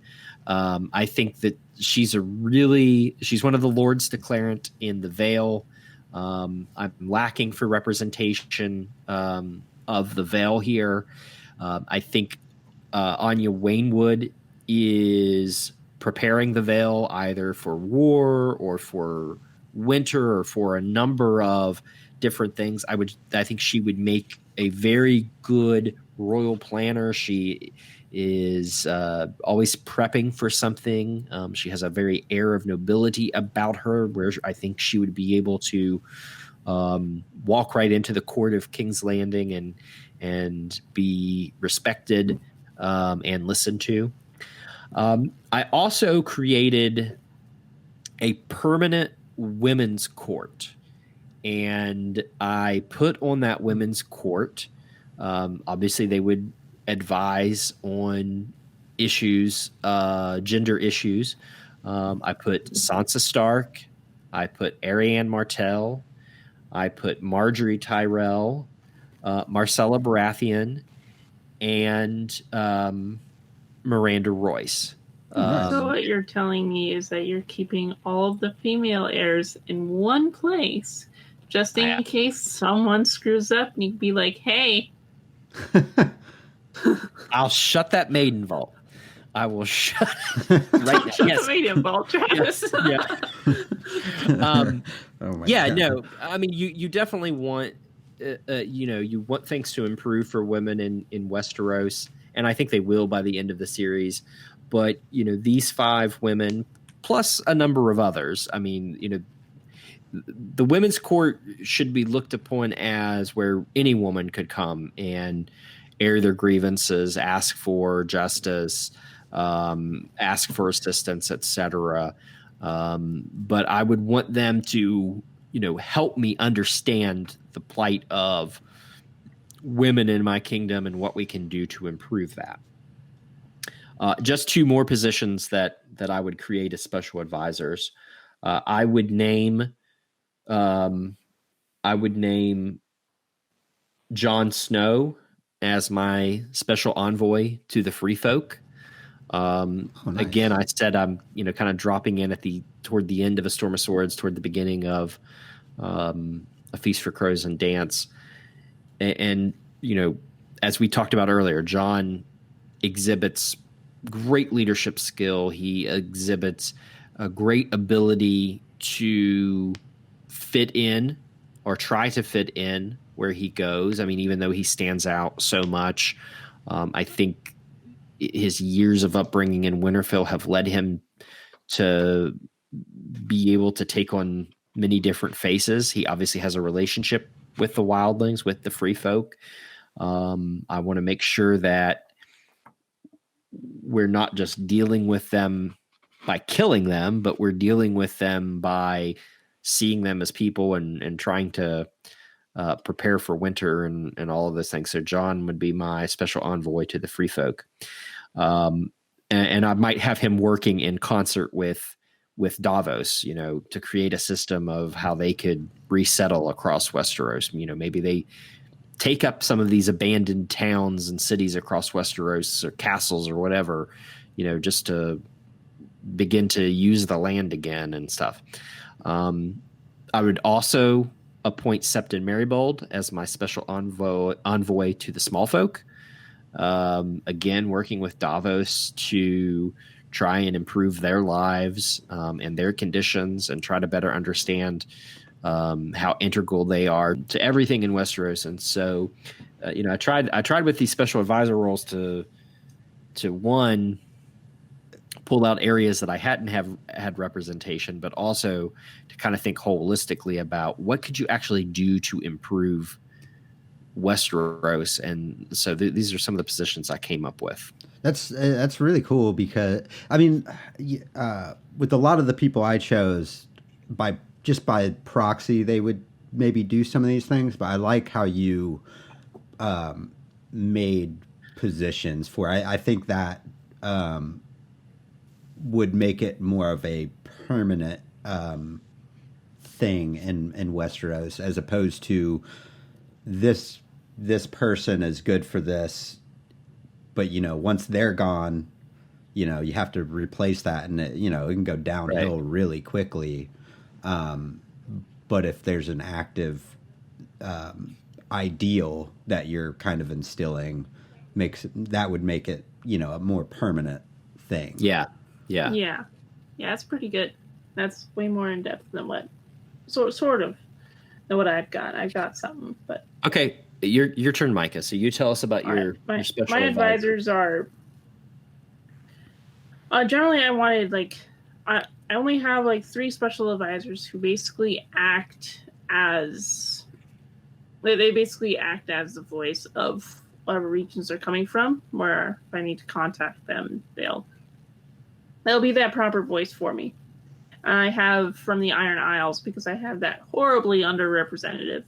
I think that she's one of the Lords Declarant in the Vale. I'm lacking for representation of the Vale here. I think Anya Waynwood is preparing the Vale either for war or for winter or for a number of different things. I think she would make a very good royal planner. She is always prepping for something. She has a very air of nobility about her, where I think she would be able to walk right into the court of King's Landing and be respected and listened to. I also created a permanent women's court, and I put on that women's court. Obviously, they would advise on issues, gender issues. I put Sansa Stark. I put Arianne Martell. I put Marjorie Tyrell, Marcella Baratheon, and Miranda Royce. So what you're telling me is that you're keeping all of the female heirs in one place, just in case someone screws up and you can be like, hey. I'll shut that maiden vault. I will shut right now. Yes. The maiden vault, Travis. No. I mean, you definitely want, you want things to improve for women in Westeros, and I think they will by the end of the series. But, these 5 women, plus a number of others, I mean, the women's court should be looked upon as where any woman could come and air their grievances, ask for justice, ask for assistance, etc. But I would want them to, help me understand the plight of women in my kingdom and what we can do to improve that. Just 2 more positions that I would create as special advisors. I would name Jon Snow as my special envoy to the Free Folk. Nice. Again, I said I'm kind of dropping in toward the end of A Storm of Swords, toward the beginning of A Feast for Crows and Dance, and as we talked about earlier, Jon exhibits great leadership skill. He exhibits a great ability to fit in or try to fit in where he goes. I mean, even though he stands out so much, I think his years of upbringing in Winterfell have led him to be able to take on many different faces. He obviously has a relationship with the wildlings, with the Free Folk. I want to make sure that we're not just dealing with them by killing them, but we're dealing with them by seeing them as people and trying to prepare for winter and all of those things. So Jon would be my special envoy to the Free Folk. And I might have him working in concert with Davos, to create a system of how they could resettle across Westeros. Maybe they take up some of these abandoned towns and cities across Westeros, or castles or whatever, just to begin to use the land again and stuff. I would also appoint Septon Merrybold as my special envoy to the Small Folk. Again, working with Davos to try and improve their lives and their conditions, and try to better understand how integral they are to everything in Westeros. And so, I tried with these special advisor roles to one, pull out areas that I hadn't had representation, but also to kind of think holistically about what could you actually do to improve Westeros. And so these are some of the positions I came up with. That's really cool because I mean, with a lot of the people I chose by proxy, they would maybe do some of these things, but I like how you made positions for. I think that would make it more of a permanent thing in Westeros, as opposed to this person is good for this, but once they're gone, you have to replace that, and it can go downhill really quickly. But if there's an active ideal that you're kind of instilling, that would make it a more permanent thing. Yeah, that's pretty good. That's way more in depth than what sort of than what I've got. I've got something, but okay, your turn, Micah. So you tell us about your special. My advisors are generally I wanted I only have 3 special advisors who basically act as the voice of whatever regions they're coming from. Where if I need to contact them, they'll be that proper voice for me. I have from the Iron Isles, because I have that horribly underrepresented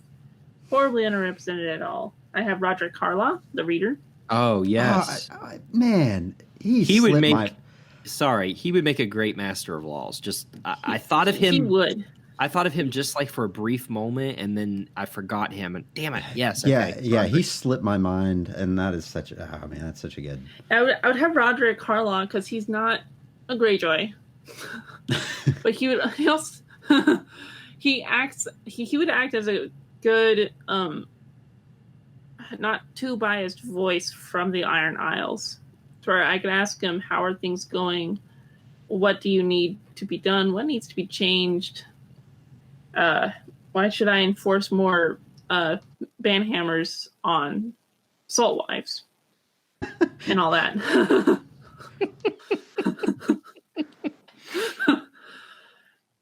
at all. I have Roderick Carlaw, the reader. Oh yes, man, he would make. Sorry, he would make a great Master of Laws. I thought of him. He would. I thought of him just for a brief moment, and then I forgot him. And damn it, yes, yeah, he slipped my mind, and that is such. Oh man, that's such a good. I would have Roderick Carlaw because he's not a Greyjoy, but he would act as a good, not too biased voice from the Iron Isles, where I can ask him, how are things going? What do you need to be done? What needs to be changed? Why should I enforce more banhammers on salt wives? And all that.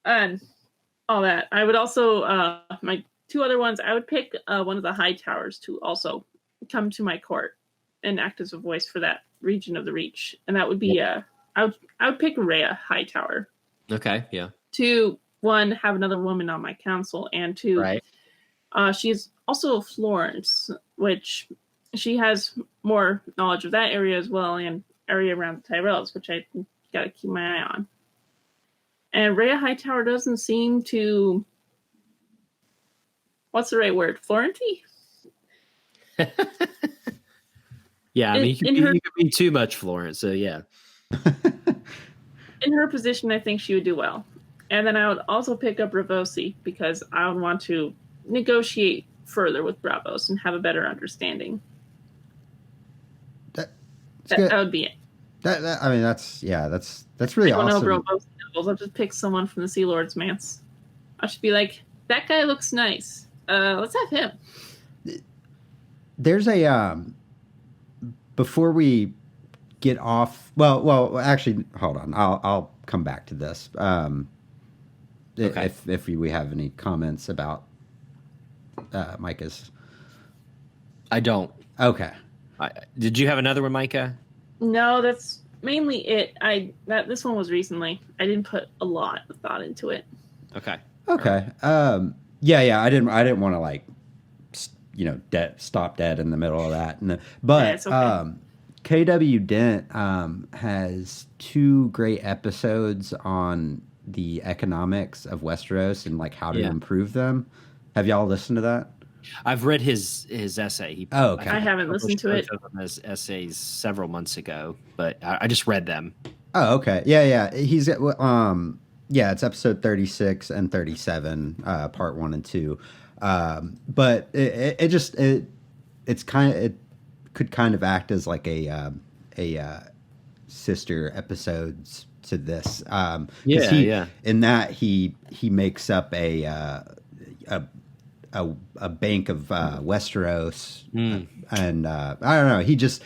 And all that. I would also, my 2 other ones, I would pick one of the High Towers to also come to my court and act as a voice for that region of the Reach. And that would be, I would pick Rhea Hightower. Okay, yeah. 2, 1, have another woman on my council, and 2, she's also Florence, which she has more knowledge of that area as well, and area around the Tyrells, which I got to keep my eye on. And Rhea Hightower doesn't seem to... What's the right word? Florenty? Yeah, I mean, you could be too much Florence, so yeah. In her position, I think she would do well. And then I would also pick up Ravosi, because I would want to negotiate further with Braavos and have a better understanding. That would be it. I mean, that's really awesome. I don't know Braavos novels. I'll just pick someone from the Sea Lord's Manse. I should be like, that guy looks nice. Let's have him. There's a before we get off. Well, actually, hold on. I'll come back to this. Okay. If we have any comments about Micah's. I don't. Okay. Did you have another one, Micah? No, that's mainly it. This one was recently. I didn't put a lot of thought into it. Okay. Okay. Yeah. I didn't want to stop dead in the middle of that. But okay. KW Dent has 2 great episodes on the economics of Westeros and how to improve them. Have y'all listened to that? I've read his essay. Okay. I haven't listened to it. His essays several months ago, but I just read them. Oh, okay. Yeah. He's it's episode 36 and 37, part 1 and 2. But it could kind of act as like a sister episodes to this. In that he makes up a bank of Westeros and I don't know. He just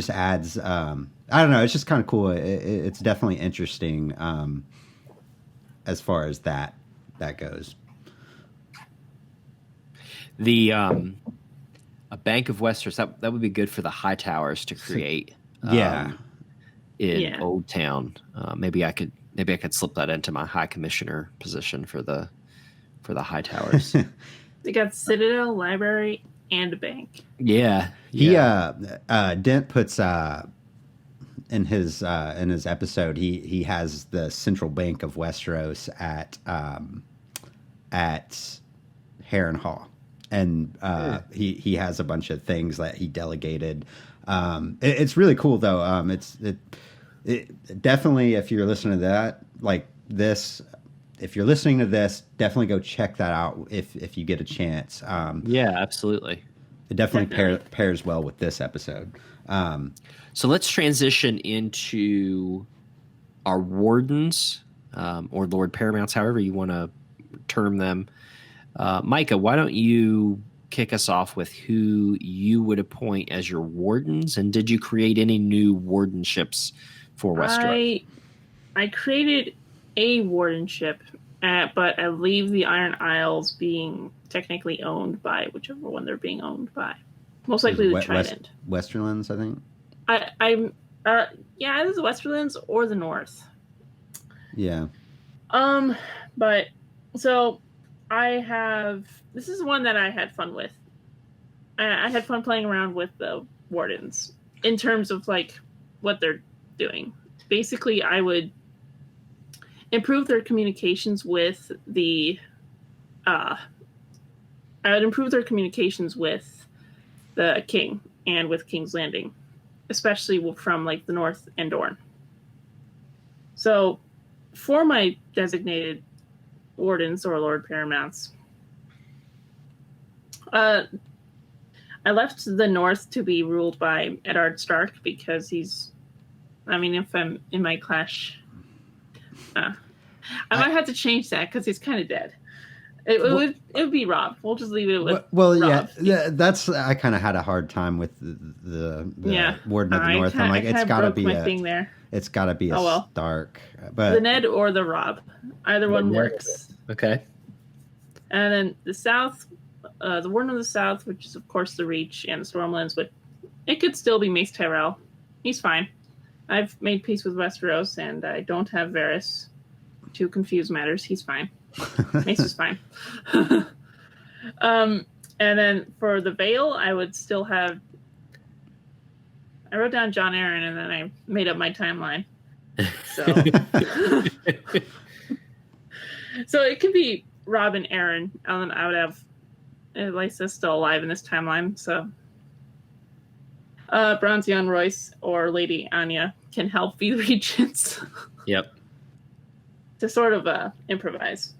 adds. I don't know. It's just kind of cool. It's definitely interesting as far as that goes. The a Bank of Westeros that would be good for the High Towers to create. In Old Town. Maybe I could slip that into my High Commissioner position for the High Towers. They got Citadel, Library, and a bank. Yeah. Dent puts in his episode he has the Central Bank of Westeros at Harrenhal, and he has a bunch of things that he delegated. It's really cool though. It definitely, if you're listening to that, like this, if you're listening to this, definitely go check that out if you get a chance. Yeah, absolutely. It definitely pairs well with this episode. So let's transition into our wardens, or Lord Paramounts, however you want to term them. Micah, why don't you kick us off with who you would appoint as your wardens, and did you create any new wardenships for Westeros? I created a wardenship, but I leave the Iron Isles being technically owned by whichever one they're being owned by. Most likely the Trident. Westerlands, I think. Either the Westerlands or the North. Yeah. But so this is one that I had fun with. I had fun playing around with the wardens in terms of like what they're doing. Basically, I would improve their communications with the king and with King's Landing, especially from like the North and Dorne. So for my designated wardens or Lord Paramounts, I left the North to be ruled by Eddard Stark because if I'm in my clash, I might have to change that because he's kind of dead. It would be Rob. We'll just leave it with Rob. Yeah. That's I kind of had a hard time with the Warden of the North. I'm like, it's got to be it's got to be a Stark, but the Ned or the Rob, either one works. Okay. And then the South, the Warden of the South, which is of course the Reach and the Stormlands, but it could still be Mace Tyrell. He's fine. I've made peace with Westeros, and I don't have Varys to confuse matters. He's fine. Mace is fine. And then for the Vale, I would still have. I wrote down John Aaron, and then I made up my timeline. So, so it could be Rob and Aaron. And I would have Lysa still alive in this timeline. So, Bronzion Royce or Lady Anya can help be the regents. Yep. To sort of improvise.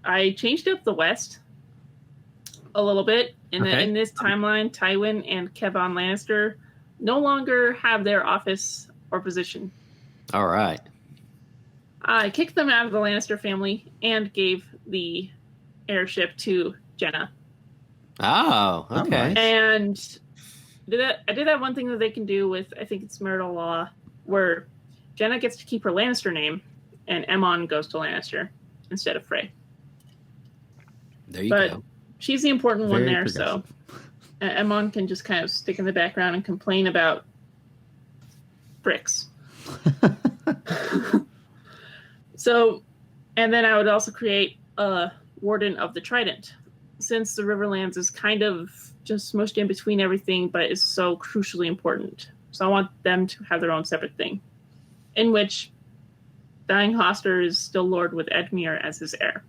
I changed up the West a little bit. In this timeline, Tywin and Kevan Lannister no longer have their office or position. All right. I kicked them out of the Lannister family and gave the heirship to Jenna. Oh, okay. And I did that one thing that they can do with, I think it's marital law, where Jenna gets to keep her Lannister name and Aemon goes to Lannister instead of Frey. There you go. She's the important one there, so Aemon can just kind of stick in the background and complain about bricks. So, and then I would also create a Warden of the Trident, since the Riverlands is kind of just smushed in between everything, but is so crucially important. So I want them to have their own separate thing, in which Dying Hoster is still Lord with Edmure as his heir.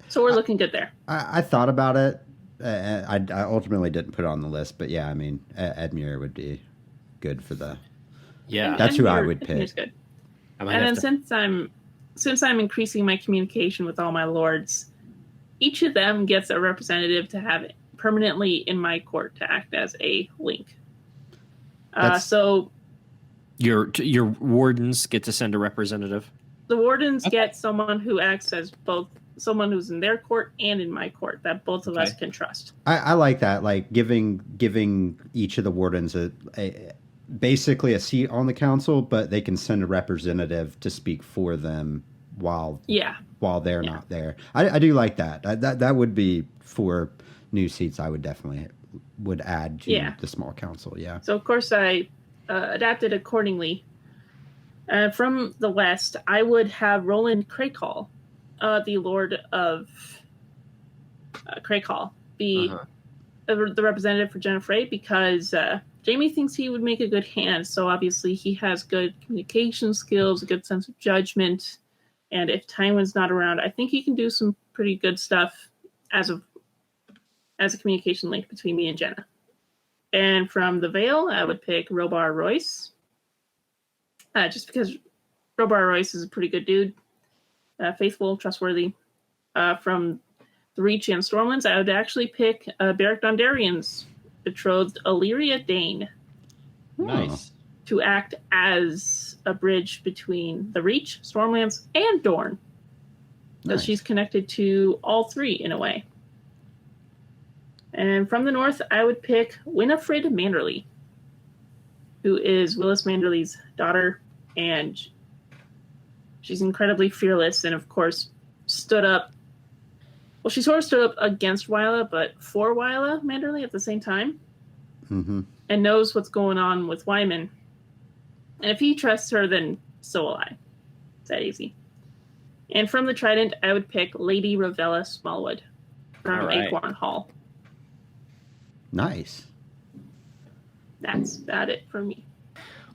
So we're looking good there. I thought about it. I ultimately didn't put it on the list, but yeah, I mean, Edmure would be good for the. Yeah, that's who I would pick. Edmure's good. And then since I'm increasing my communication with all my lords, each of them gets a representative to have permanently in my court to act as a link. So your wardens get to send a representative. The wardens get someone who acts as both someone who's in their court and in my court that both of us can trust. I like that, like giving each of the wardens basically a seat on the council, but they can send a representative to speak for them while they're not there. I do like that. That would be for new seats. I would definitely would add to the small council. Yeah. So of course I adapted accordingly. From the west, I would have Roland Crakehall, the Lord of Crakehall, be the representative for Jenna Frey, because Jamie thinks he would make a good hand. So obviously he has good communication skills, a good sense of judgment, and if Tywin's not around, I think he can do some pretty good stuff as a communication link between me and Jenna. And from the Vale, I would pick Robar Royce. Just because Robar Royce is a pretty good dude. Faithful, trustworthy. From the Reach and Stormlands, I would actually pick Beric Dondarrion's betrothed Illyria Dane. Nice. To act as a bridge between the Reach, Stormlands, and Dorne. Because she's connected to all three in a way. And from the north, I would pick Winifred Manderly, who is Willis Manderly's daughter, and she's incredibly fearless and, of course, stood up. Well, she sort of stood up against Wyla, but for Wyla Manderly at the same time, and knows what's going on with Wyman. And if he trusts her, then so will I. It's that easy. And from the Trident, I would pick Lady Ravella Smallwood from Acorn Hall. Nice. That's about it for me.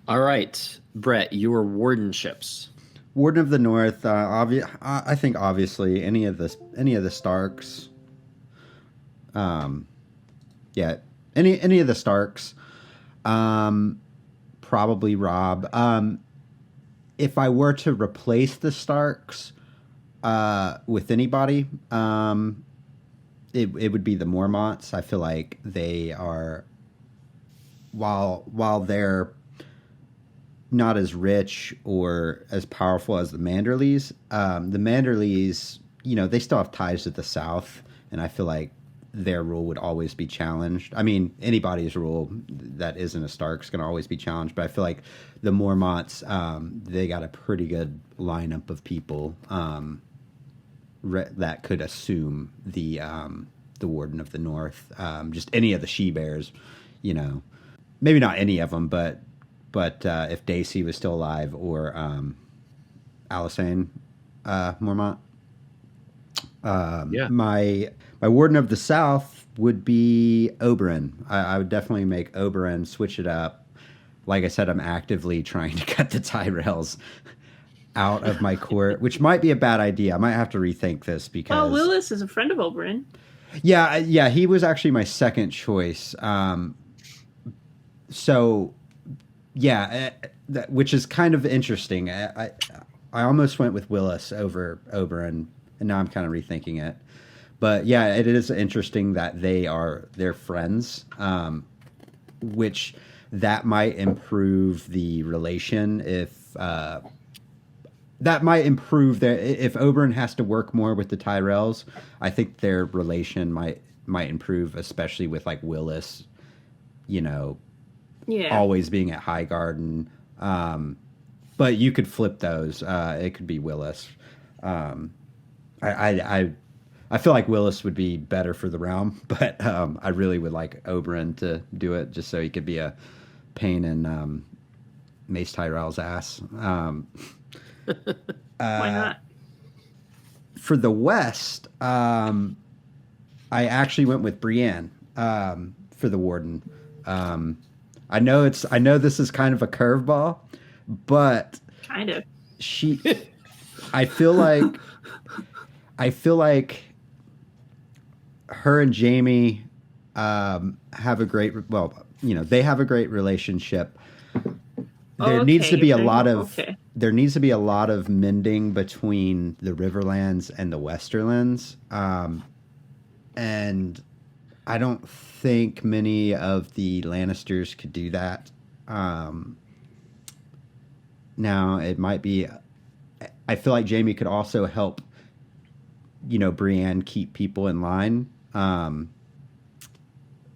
All right, Brett, your wardenship. Warden of the North. I think obviously any of the Starks. Any of the Starks. Probably Rob. If I were to replace the Starks with anybody, it would be the Mormonts. I feel like they are, while they're not as rich or as powerful as the Manderleys, they still have ties to the South, and I feel like their rule would always be challenged. I mean, anybody's rule that isn't a Stark's going to always be challenged, but I feel like the Mormonts, they got a pretty good lineup of people that could assume the Warden of the North. Just any of the she-bears, maybe not any of them, but if Daisy was still alive, or Alysanne Mormont. My Warden of the South would be Oberyn. I would definitely make Oberyn, switch it up. Like I said, I'm actively trying to cut the Tyrells out of my court, which might be a bad idea. I might have to rethink this because... Well, Willis is a friend of Oberyn. Yeah, he was actually my second choice. Which is kind of interesting. I almost went with Willis over Oberyn, and now I'm kind of rethinking it. But yeah, it is interesting that they're friends, which that might improve the relation if Oberyn has to work more with the Tyrells. I think their relation might improve, especially with like Willis, always being at Highgarden. But you could flip those. It could be Willis. I feel like Willis would be better for the realm, but I really would like Oberyn to do it just so he could be a pain in Mace Tyrell's ass. Why not? For the West, I actually went with Brienne for the Warden. I know this is kind of a curveball, but kind of. I feel like her and Jamie have a great relationship. There needs to be a lot of mending between the Riverlands and the Westerlands. And I don't think many of the Lannisters could do that. Now, it might be... I feel like Jamie could also help Brienne keep people in line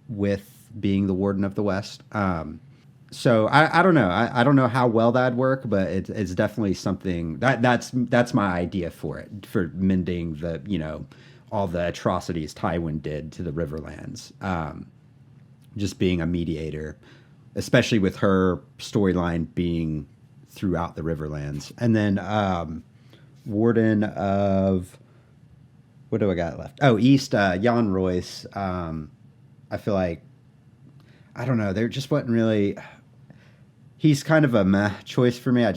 with being the Warden of the West. So I don't know. I don't know how well that'd work, but it's definitely something that's my idea for it, for mending all the atrocities Tywin did to the Riverlands. Just being a mediator, especially with her storyline being throughout the Riverlands. And then Warden of, what do I got left? Oh, East, Jan Royce. I feel like, I don't know, there just wasn't really, he's kind of a meh choice for me. I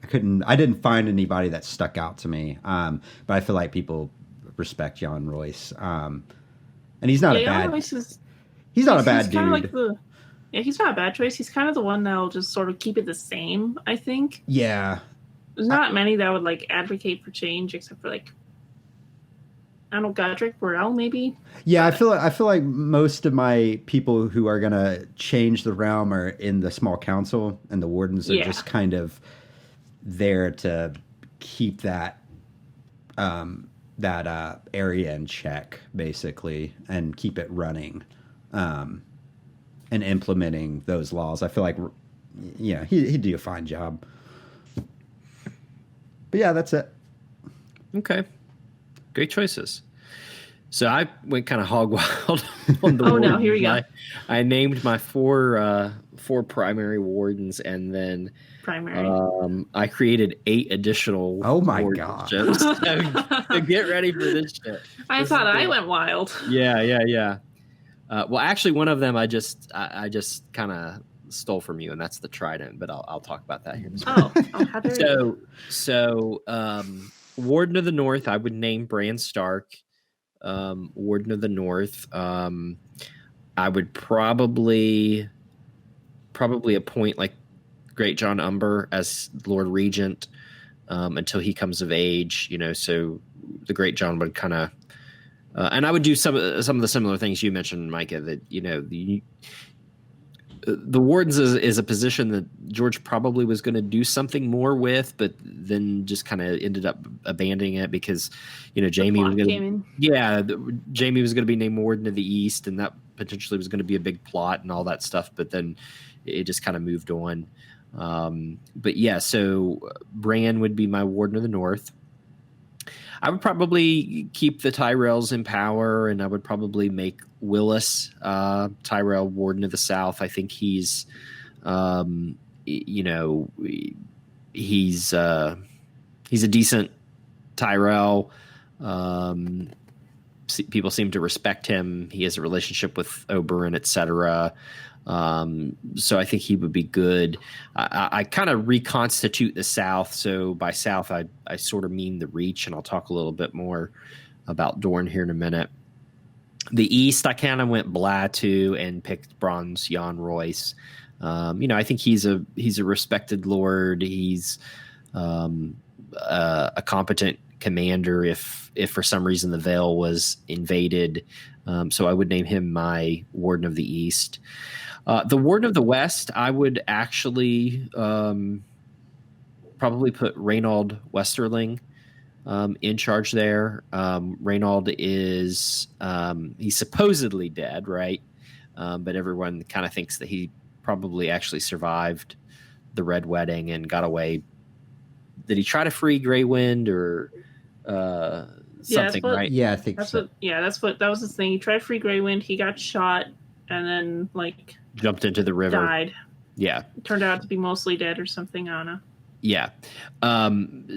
didn't find anybody that stuck out to me. But I feel like people respect Jan Royce. And he's not he's not a bad dude. Like he's not a bad choice. He's kind of the one that'll just sort of keep it the same, I think. Yeah. There's not many that would like advocate for change, except for like, I don't know, Godric Burrell maybe. Yeah, but I feel like most of my people who are gonna change the realm are in the small council, and the wardens are just kind of there to keep that area in check, basically, and keep it running, and implementing those laws. I feel like, he'd do a fine job. But yeah, that's it. Okay. Great choices. So I went kind of hog wild on the no, here we go. I named my four primary wardens, and then I created 8 additional. Oh my god! So get ready for this shit. I thought I went wild. Yeah. Well, actually, one of them I just kind of stole from you, and that's the trident. But I'll talk about that here. How dare you? So Warden of the North, I would name Bran Stark. Warden of the North, I would probably appoint like Great John Umber as Lord Regent until he comes of age. So the Great John would kind of, and I would do some of the similar things you mentioned, Micah. That the Wardens is a position that George probably was going to do something more with, but then just kind of ended up abandoning it because, Jamie was going to, Jamie was going to be named Warden of the East, and that potentially was going to be a big plot and all that stuff. But then it just kind of moved on. But yeah, so Bran would be my Warden of the North. I would probably keep the Tyrells in power, and I would probably make Willis Tyrell Warden of the South. I think he's, he's a decent Tyrell. People seem to respect him. He has a relationship with Oberyn, etc. So I think he would be good. I kind of reconstitute the South. So by South, I sort of mean the Reach, and I'll talk a little bit more about Dorne here in a minute. The East, I kind of went Blatu and picked Bronze Jan Royce. I think he's a respected lord. He's a competent commander if for some reason the Vale was invaded. So I would name him my Warden of the East. The Warden of the West, I would actually probably put Reynold Westerling in charge there. Reynold is he's supposedly dead, right? But everyone kind of thinks that he probably actually survived the Red Wedding and got away. Did he try to free Grey Wind or something? Right? Yeah, I think so. That was his thing. He tried to free Grey Wind. He got shot and then jumped into the river. Died. Yeah. Turned out to be mostly dead or something. I don't know. Yeah.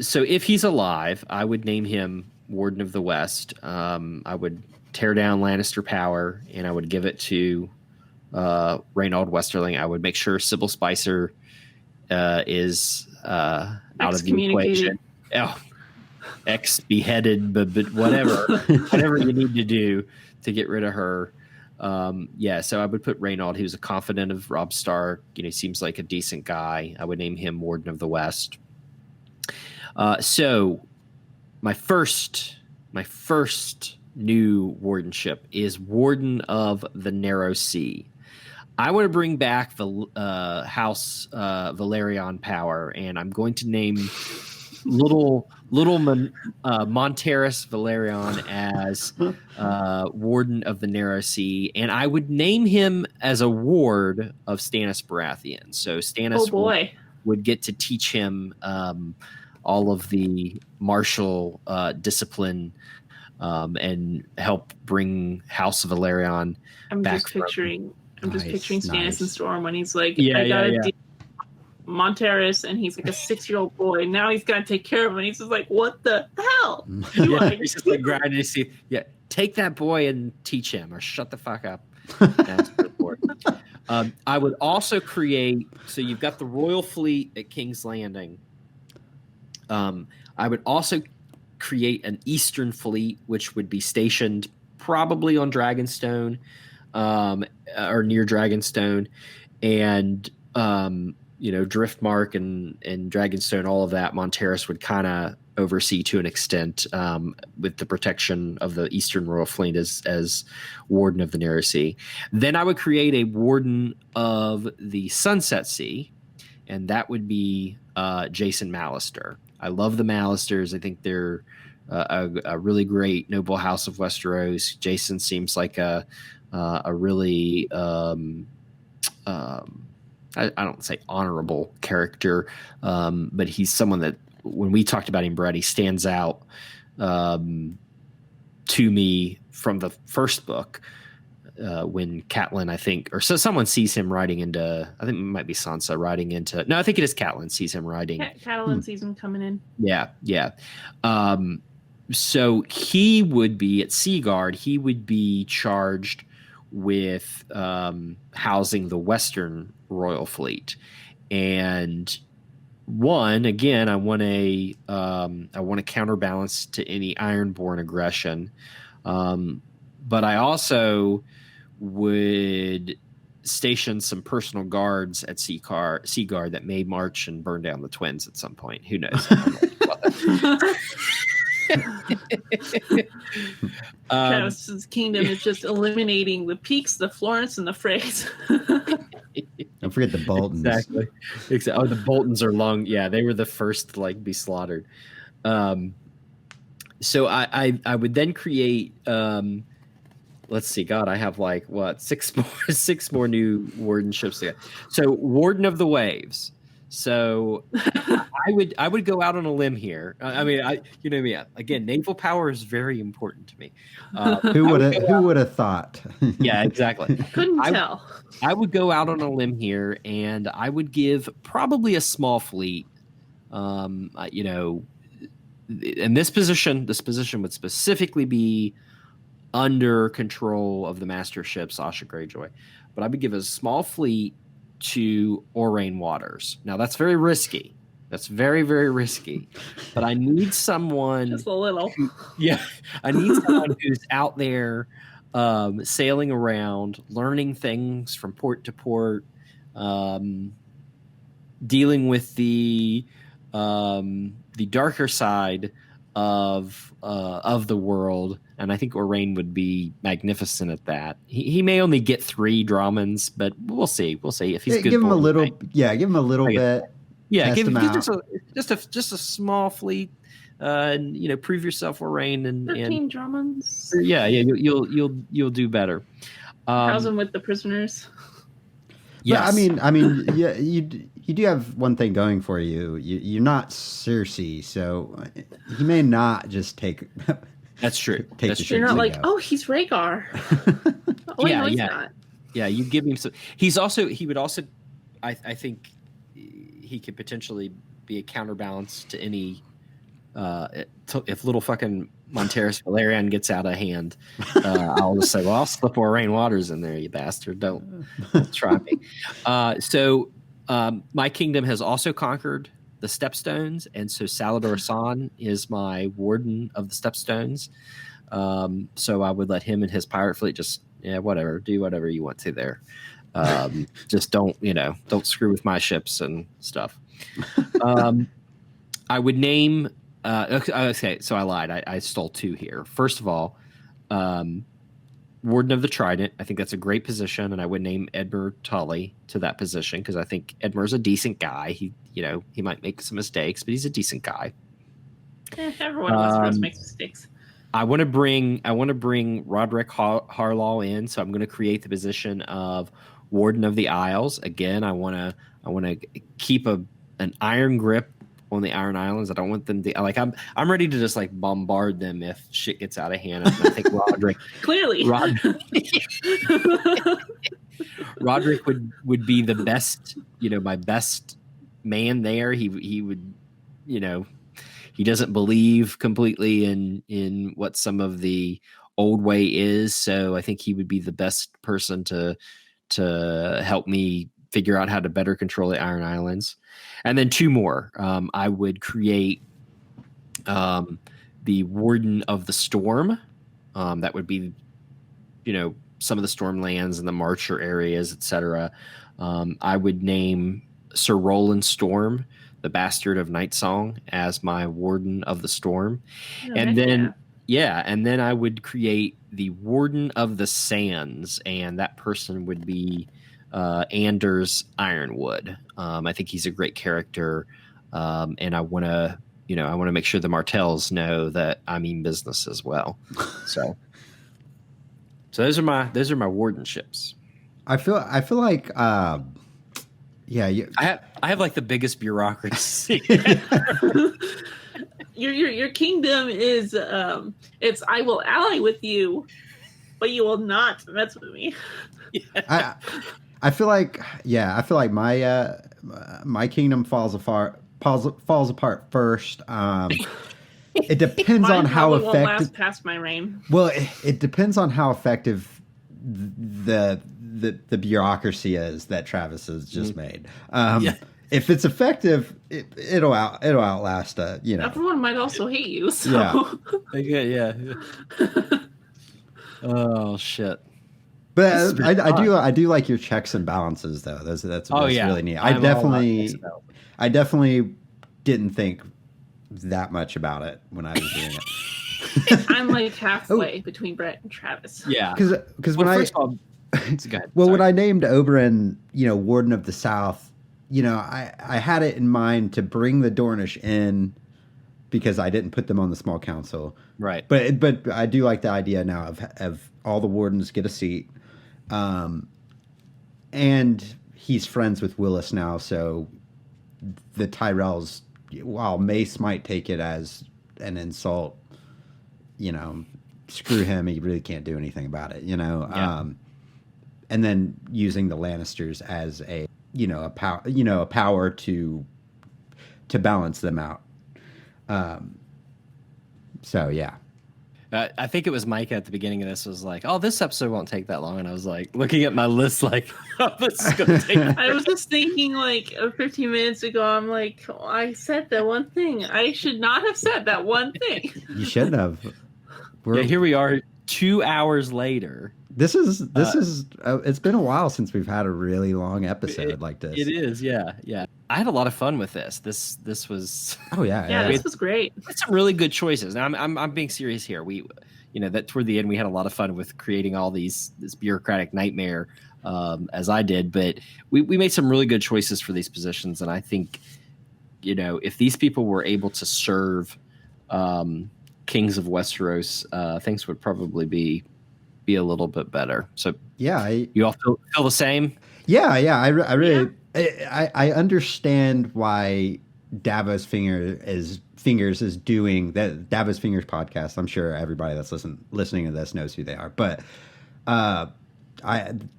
So if he's alive, I would name him Warden of the West. I would tear down Lannister power, and I would give it to Reynold Westerling. I would make sure Sybil Spicer is out of the equation. Oh, beheaded, but whatever. Whatever you need to do to get rid of her. So I would put Reynold. He was a confidant of Robb Stark. He seems like a decent guy. I would name him Warden of the West. So my first new wardenship is Warden of the Narrow Sea. I want to bring back the House Valerian power, and I'm going to name Monterus Valerian as Warden of the Narrow Sea, and I would name him as a ward of Stannis Baratheon. So Stannis would get to teach him all of the martial discipline and help bring House of Valerian back. I'm just picturing Stannis and Storm when he's like, I gotta deal Monterus, and he's like a 6-year-old boy. Now he's got to take care of him, and he's just like, what the hell? He's just like grinding his teeth. Yeah, take that boy and teach him, or shut the fuck up. I would also create, so you've got the royal fleet at King's Landing. I would also create an eastern fleet, which would be stationed probably on Dragonstone, or near Dragonstone, and Driftmark and Dragonstone, all of that, Monterus would kind of oversee to an extent, with the protection of the Eastern Royal Fleet as Warden of the Narrow Sea. Then I would create a Warden of the Sunset Sea, and that would be Jason Mallister. I love the Mallisters. I think they're a really great noble house of Westeros. Jason seems like a really I don't say honorable character, but he's someone that when we talked about him, Brett, he stands out to me from the first book when Catelyn, I think, or so someone sees him riding into, I think it might be Sansa riding into, no, I think it is Catelyn sees him riding. Catelyn sees him coming in. Yeah. So he would be at Seaguard. He would be charged with housing the Western Royal Fleet, and again, I want a counterbalance to any Ironborn aggression, but I also would station some personal guards at Seaguard that may march and burn down the twins at some point. Who knows? Travis's kingdom is just eliminating the Peaks, the Florence, and the Freys. Don't forget the Boltons. Exactly. Oh, the Boltons are long. Yeah, they were the first to be slaughtered. So I would then create. Let's see. God, I have six more new wardenships to go. So Warden of the Waves. So I would go out on a limb here. I mean, me. Again, naval power is very important to me. Who would have thought? Yeah, exactly. Couldn't tell. I would go out on a limb here, and I would give probably a small fleet. And this position would specifically be under control of the master ship Sasha Greyjoy, but I would give a small fleet to Orain Waters. Now that's very risky. That's very, very risky. But I need someone just a little. I need someone who's out there sailing around, learning things from port to port, dealing with the darker side of the world. And I think Orain would be magnificent at that. He may only get 3 Dromans, but we'll see. We'll see if he's good. Give him a little. Yeah, give him a little bit. Yeah, give just a small fleet. And prove yourself, Orain, and 13 Dromans. Yeah, you'll do better. House him with the prisoners. Yeah, I mean, yeah, you do have one thing going for you. You're not Cersei, so he may not just take. That's true. You're not like, oh, he's Rhaegar. No, he's not. Yeah, you give him some. He would also, I think, he could potentially be a counterbalance to any. If little fucking Monterus Valerian gets out of hand, I'll just say, well, I'll slip Orain Waters in there, you bastard. Don't try me. So my kingdom has also conquered the Stepstones, and so Salador San is my warden of the Stepstones. So I would let him and his pirate fleet do whatever you want to there. Just don't screw with my ships and stuff. I would name. Okay, so I lied. I stole 2 here. First of all, Warden of the Trident. I think that's a great position, and I would name Edmure Tully to that position because I think Edmure's a decent guy. He might make some mistakes, but he's a decent guy. Everyone in Westeros makes mistakes. I want to bring Roderick Harlaw in, so I'm going to create the position of Warden of the Isles. Again, I want to keep an iron grip on the Iron Islands. I don't want them to I'm ready to just like bombard them if shit gets out of hand. I think Roderick clearly Roderick would be the best, my best man there. He would, he doesn't believe completely in what some of the old way is, so I think he would be the best person to help me figure out how to better control the Iron Islands. And then two more. I would create the Warden of the Storm. That would be, some of the Stormlands and the Marcher areas, etc. I would name Sir Roland Storm, the bastard of Nightsong, as my Warden of the Storm. And then I would create the Warden of the Sands, and that person would be Anders Ironwood. I think he's a great character, and I want to make sure the Martells know that I mean business as well. So those are my wardenships. I feel like I have like the biggest bureaucracy. Your kingdom is it's I will ally with you, but you will not mess with me. Yeah. I feel like my kingdom falls apart first. It depends on how effective. Won't last past my reign. Well, it depends on how effective the bureaucracy is that Travis has just made. If it's effective, it'll outlast. Everyone might also hate you. So. Yeah. Oh shit. But I do like your checks and balances though. That's really neat. I definitely didn't think that much about it when I was doing it. I'm like halfway between Brett and Travis. Yeah, because when I named Oberyn, Warden of the South, I had it in mind to bring the Dornish in because I didn't put them on the small council. Right. But I do like the idea now of all the wardens get a seat. And he's friends with Willis now, so the Tyrells, while Mace might take it as an insult, screw him, he really can't do anything about it, and then using the Lannisters as a power to balance them out. So yeah. I think it was Micah at the beginning of this was like, "Oh, this episode won't take that long," and I was like, looking at my list, like, "Oh, this is gonna take." I was just thinking, like, 15 minutes ago, I'm like, I said that one thing. I should not have said that one thing. You shouldn't have. Here we are, 2 hours later. This is. It's been a while since we've had a really long episode like this. It is, yeah. I had a lot of fun with this. This was. Oh yeah. This was great. It's some really good choices. Now I'm being serious here. We, that toward the end we had a lot of fun with creating all this bureaucratic nightmare, as I did. But we made some really good choices for these positions, and I think, if these people were able to serve Kings of Westeros, things would probably be a little bit better. So yeah, you all feel the same? Yeah. I really I understand why Davos Fingers is doing that. Davos Fingers podcast. I'm sure everybody that's listening to this knows who they are, but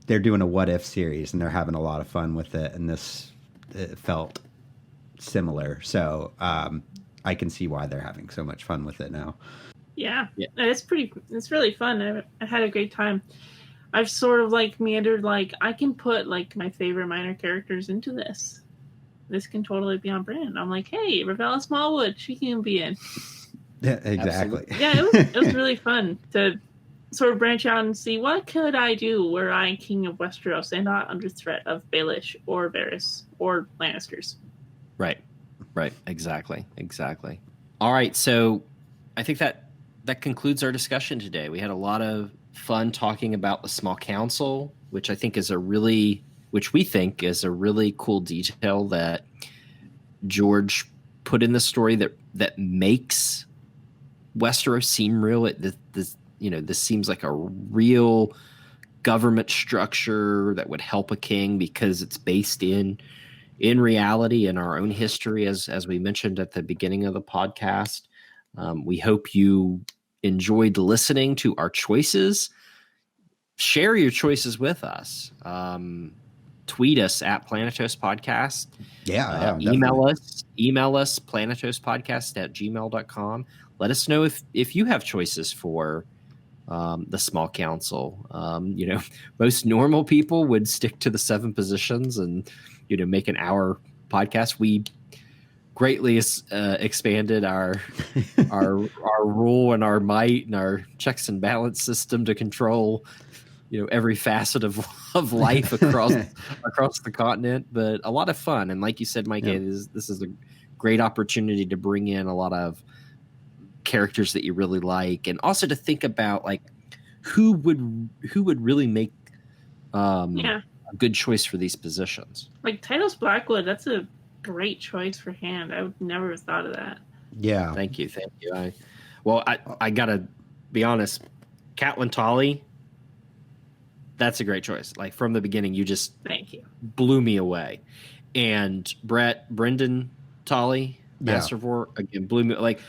they're doing a what if series and they're having a lot of fun with it, and it felt similar. So I can see why they're having so much fun with it now. Yeah. It's really fun. I had a great time. I've sort of like meandered, like I can put like my favorite minor characters into this. This can totally be on brand. I'm like, hey, Ravella Smallwood, she can be in. Yeah, exactly. Yeah, it was really fun to sort of branch out and see what could I do were I King of Westeros and not under threat of Baelish or Varys or Lannisters. Right. Exactly. All right, so I think that concludes our discussion today. We had a lot of fun talking about the small council, which we think is a really cool detail that George put in the story that makes Westeros seem real. This seems like a real government structure that would help a king because it's based in reality, in our own history, as we mentioned at the beginning of the podcast. We hope you enjoyed listening to our choices. Share your choices with us. Tweet us at Planetos Podcast. Email us planetospodcast@gmail.com. Let us know if you have choices for the small council. Most normal people would stick to the 7 positions and make an hour podcast. We greatly expanded our rule and our might and our checks and balance system to control every facet of life across the continent. But a lot of fun, and like you said, Micah, this is a great opportunity to bring in a lot of characters that you really like, and also to think about like who would really make a good choice for these positions. Like Titus Blackwood, that's a great choice for Hand. I would never have thought of that. Yeah. Thank you. I gotta be honest, Catelyn Tully, that's a great choice. Like from the beginning, you just blew me away. And Brendan Tully, Master of War, again blew me. Like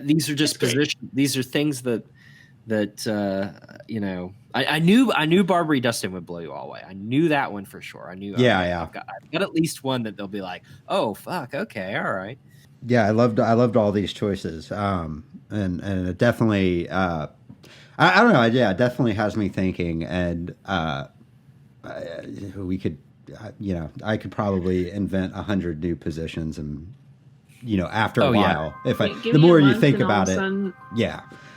these are just positions. These are things that I knew Barbary Dustin would blow you all away. I knew that one for sure. I knew. I've got at least one that they'll be like, oh fuck, okay, all right. Yeah, I loved all these choices. And it definitely. I don't know. Yeah, it definitely has me thinking, and we could, I could probably invent 100 new positions, and after a while, the more you think about it,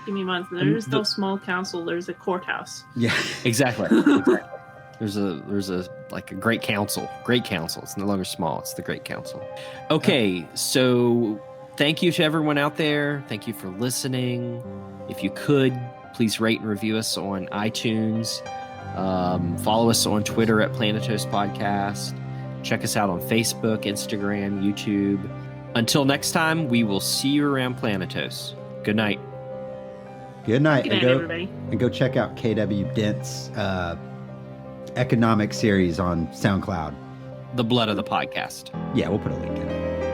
give me a month. There's no small council. There's a courthouse. Yeah, exactly. There's a great council. Great council. It's no longer small. It's the great council. Okay, so thank you to everyone out there. Thank you for listening. If you could, please rate and review us on iTunes. Follow us on Twitter at Planetos Podcast. Check us out on Facebook, Instagram, YouTube. Until next time, we will see you around Planetos. Good night. Good night, everybody. And go check out KW Dent's economic series on SoundCloud. The Blood of the Podcast. Yeah, we'll put a link in it.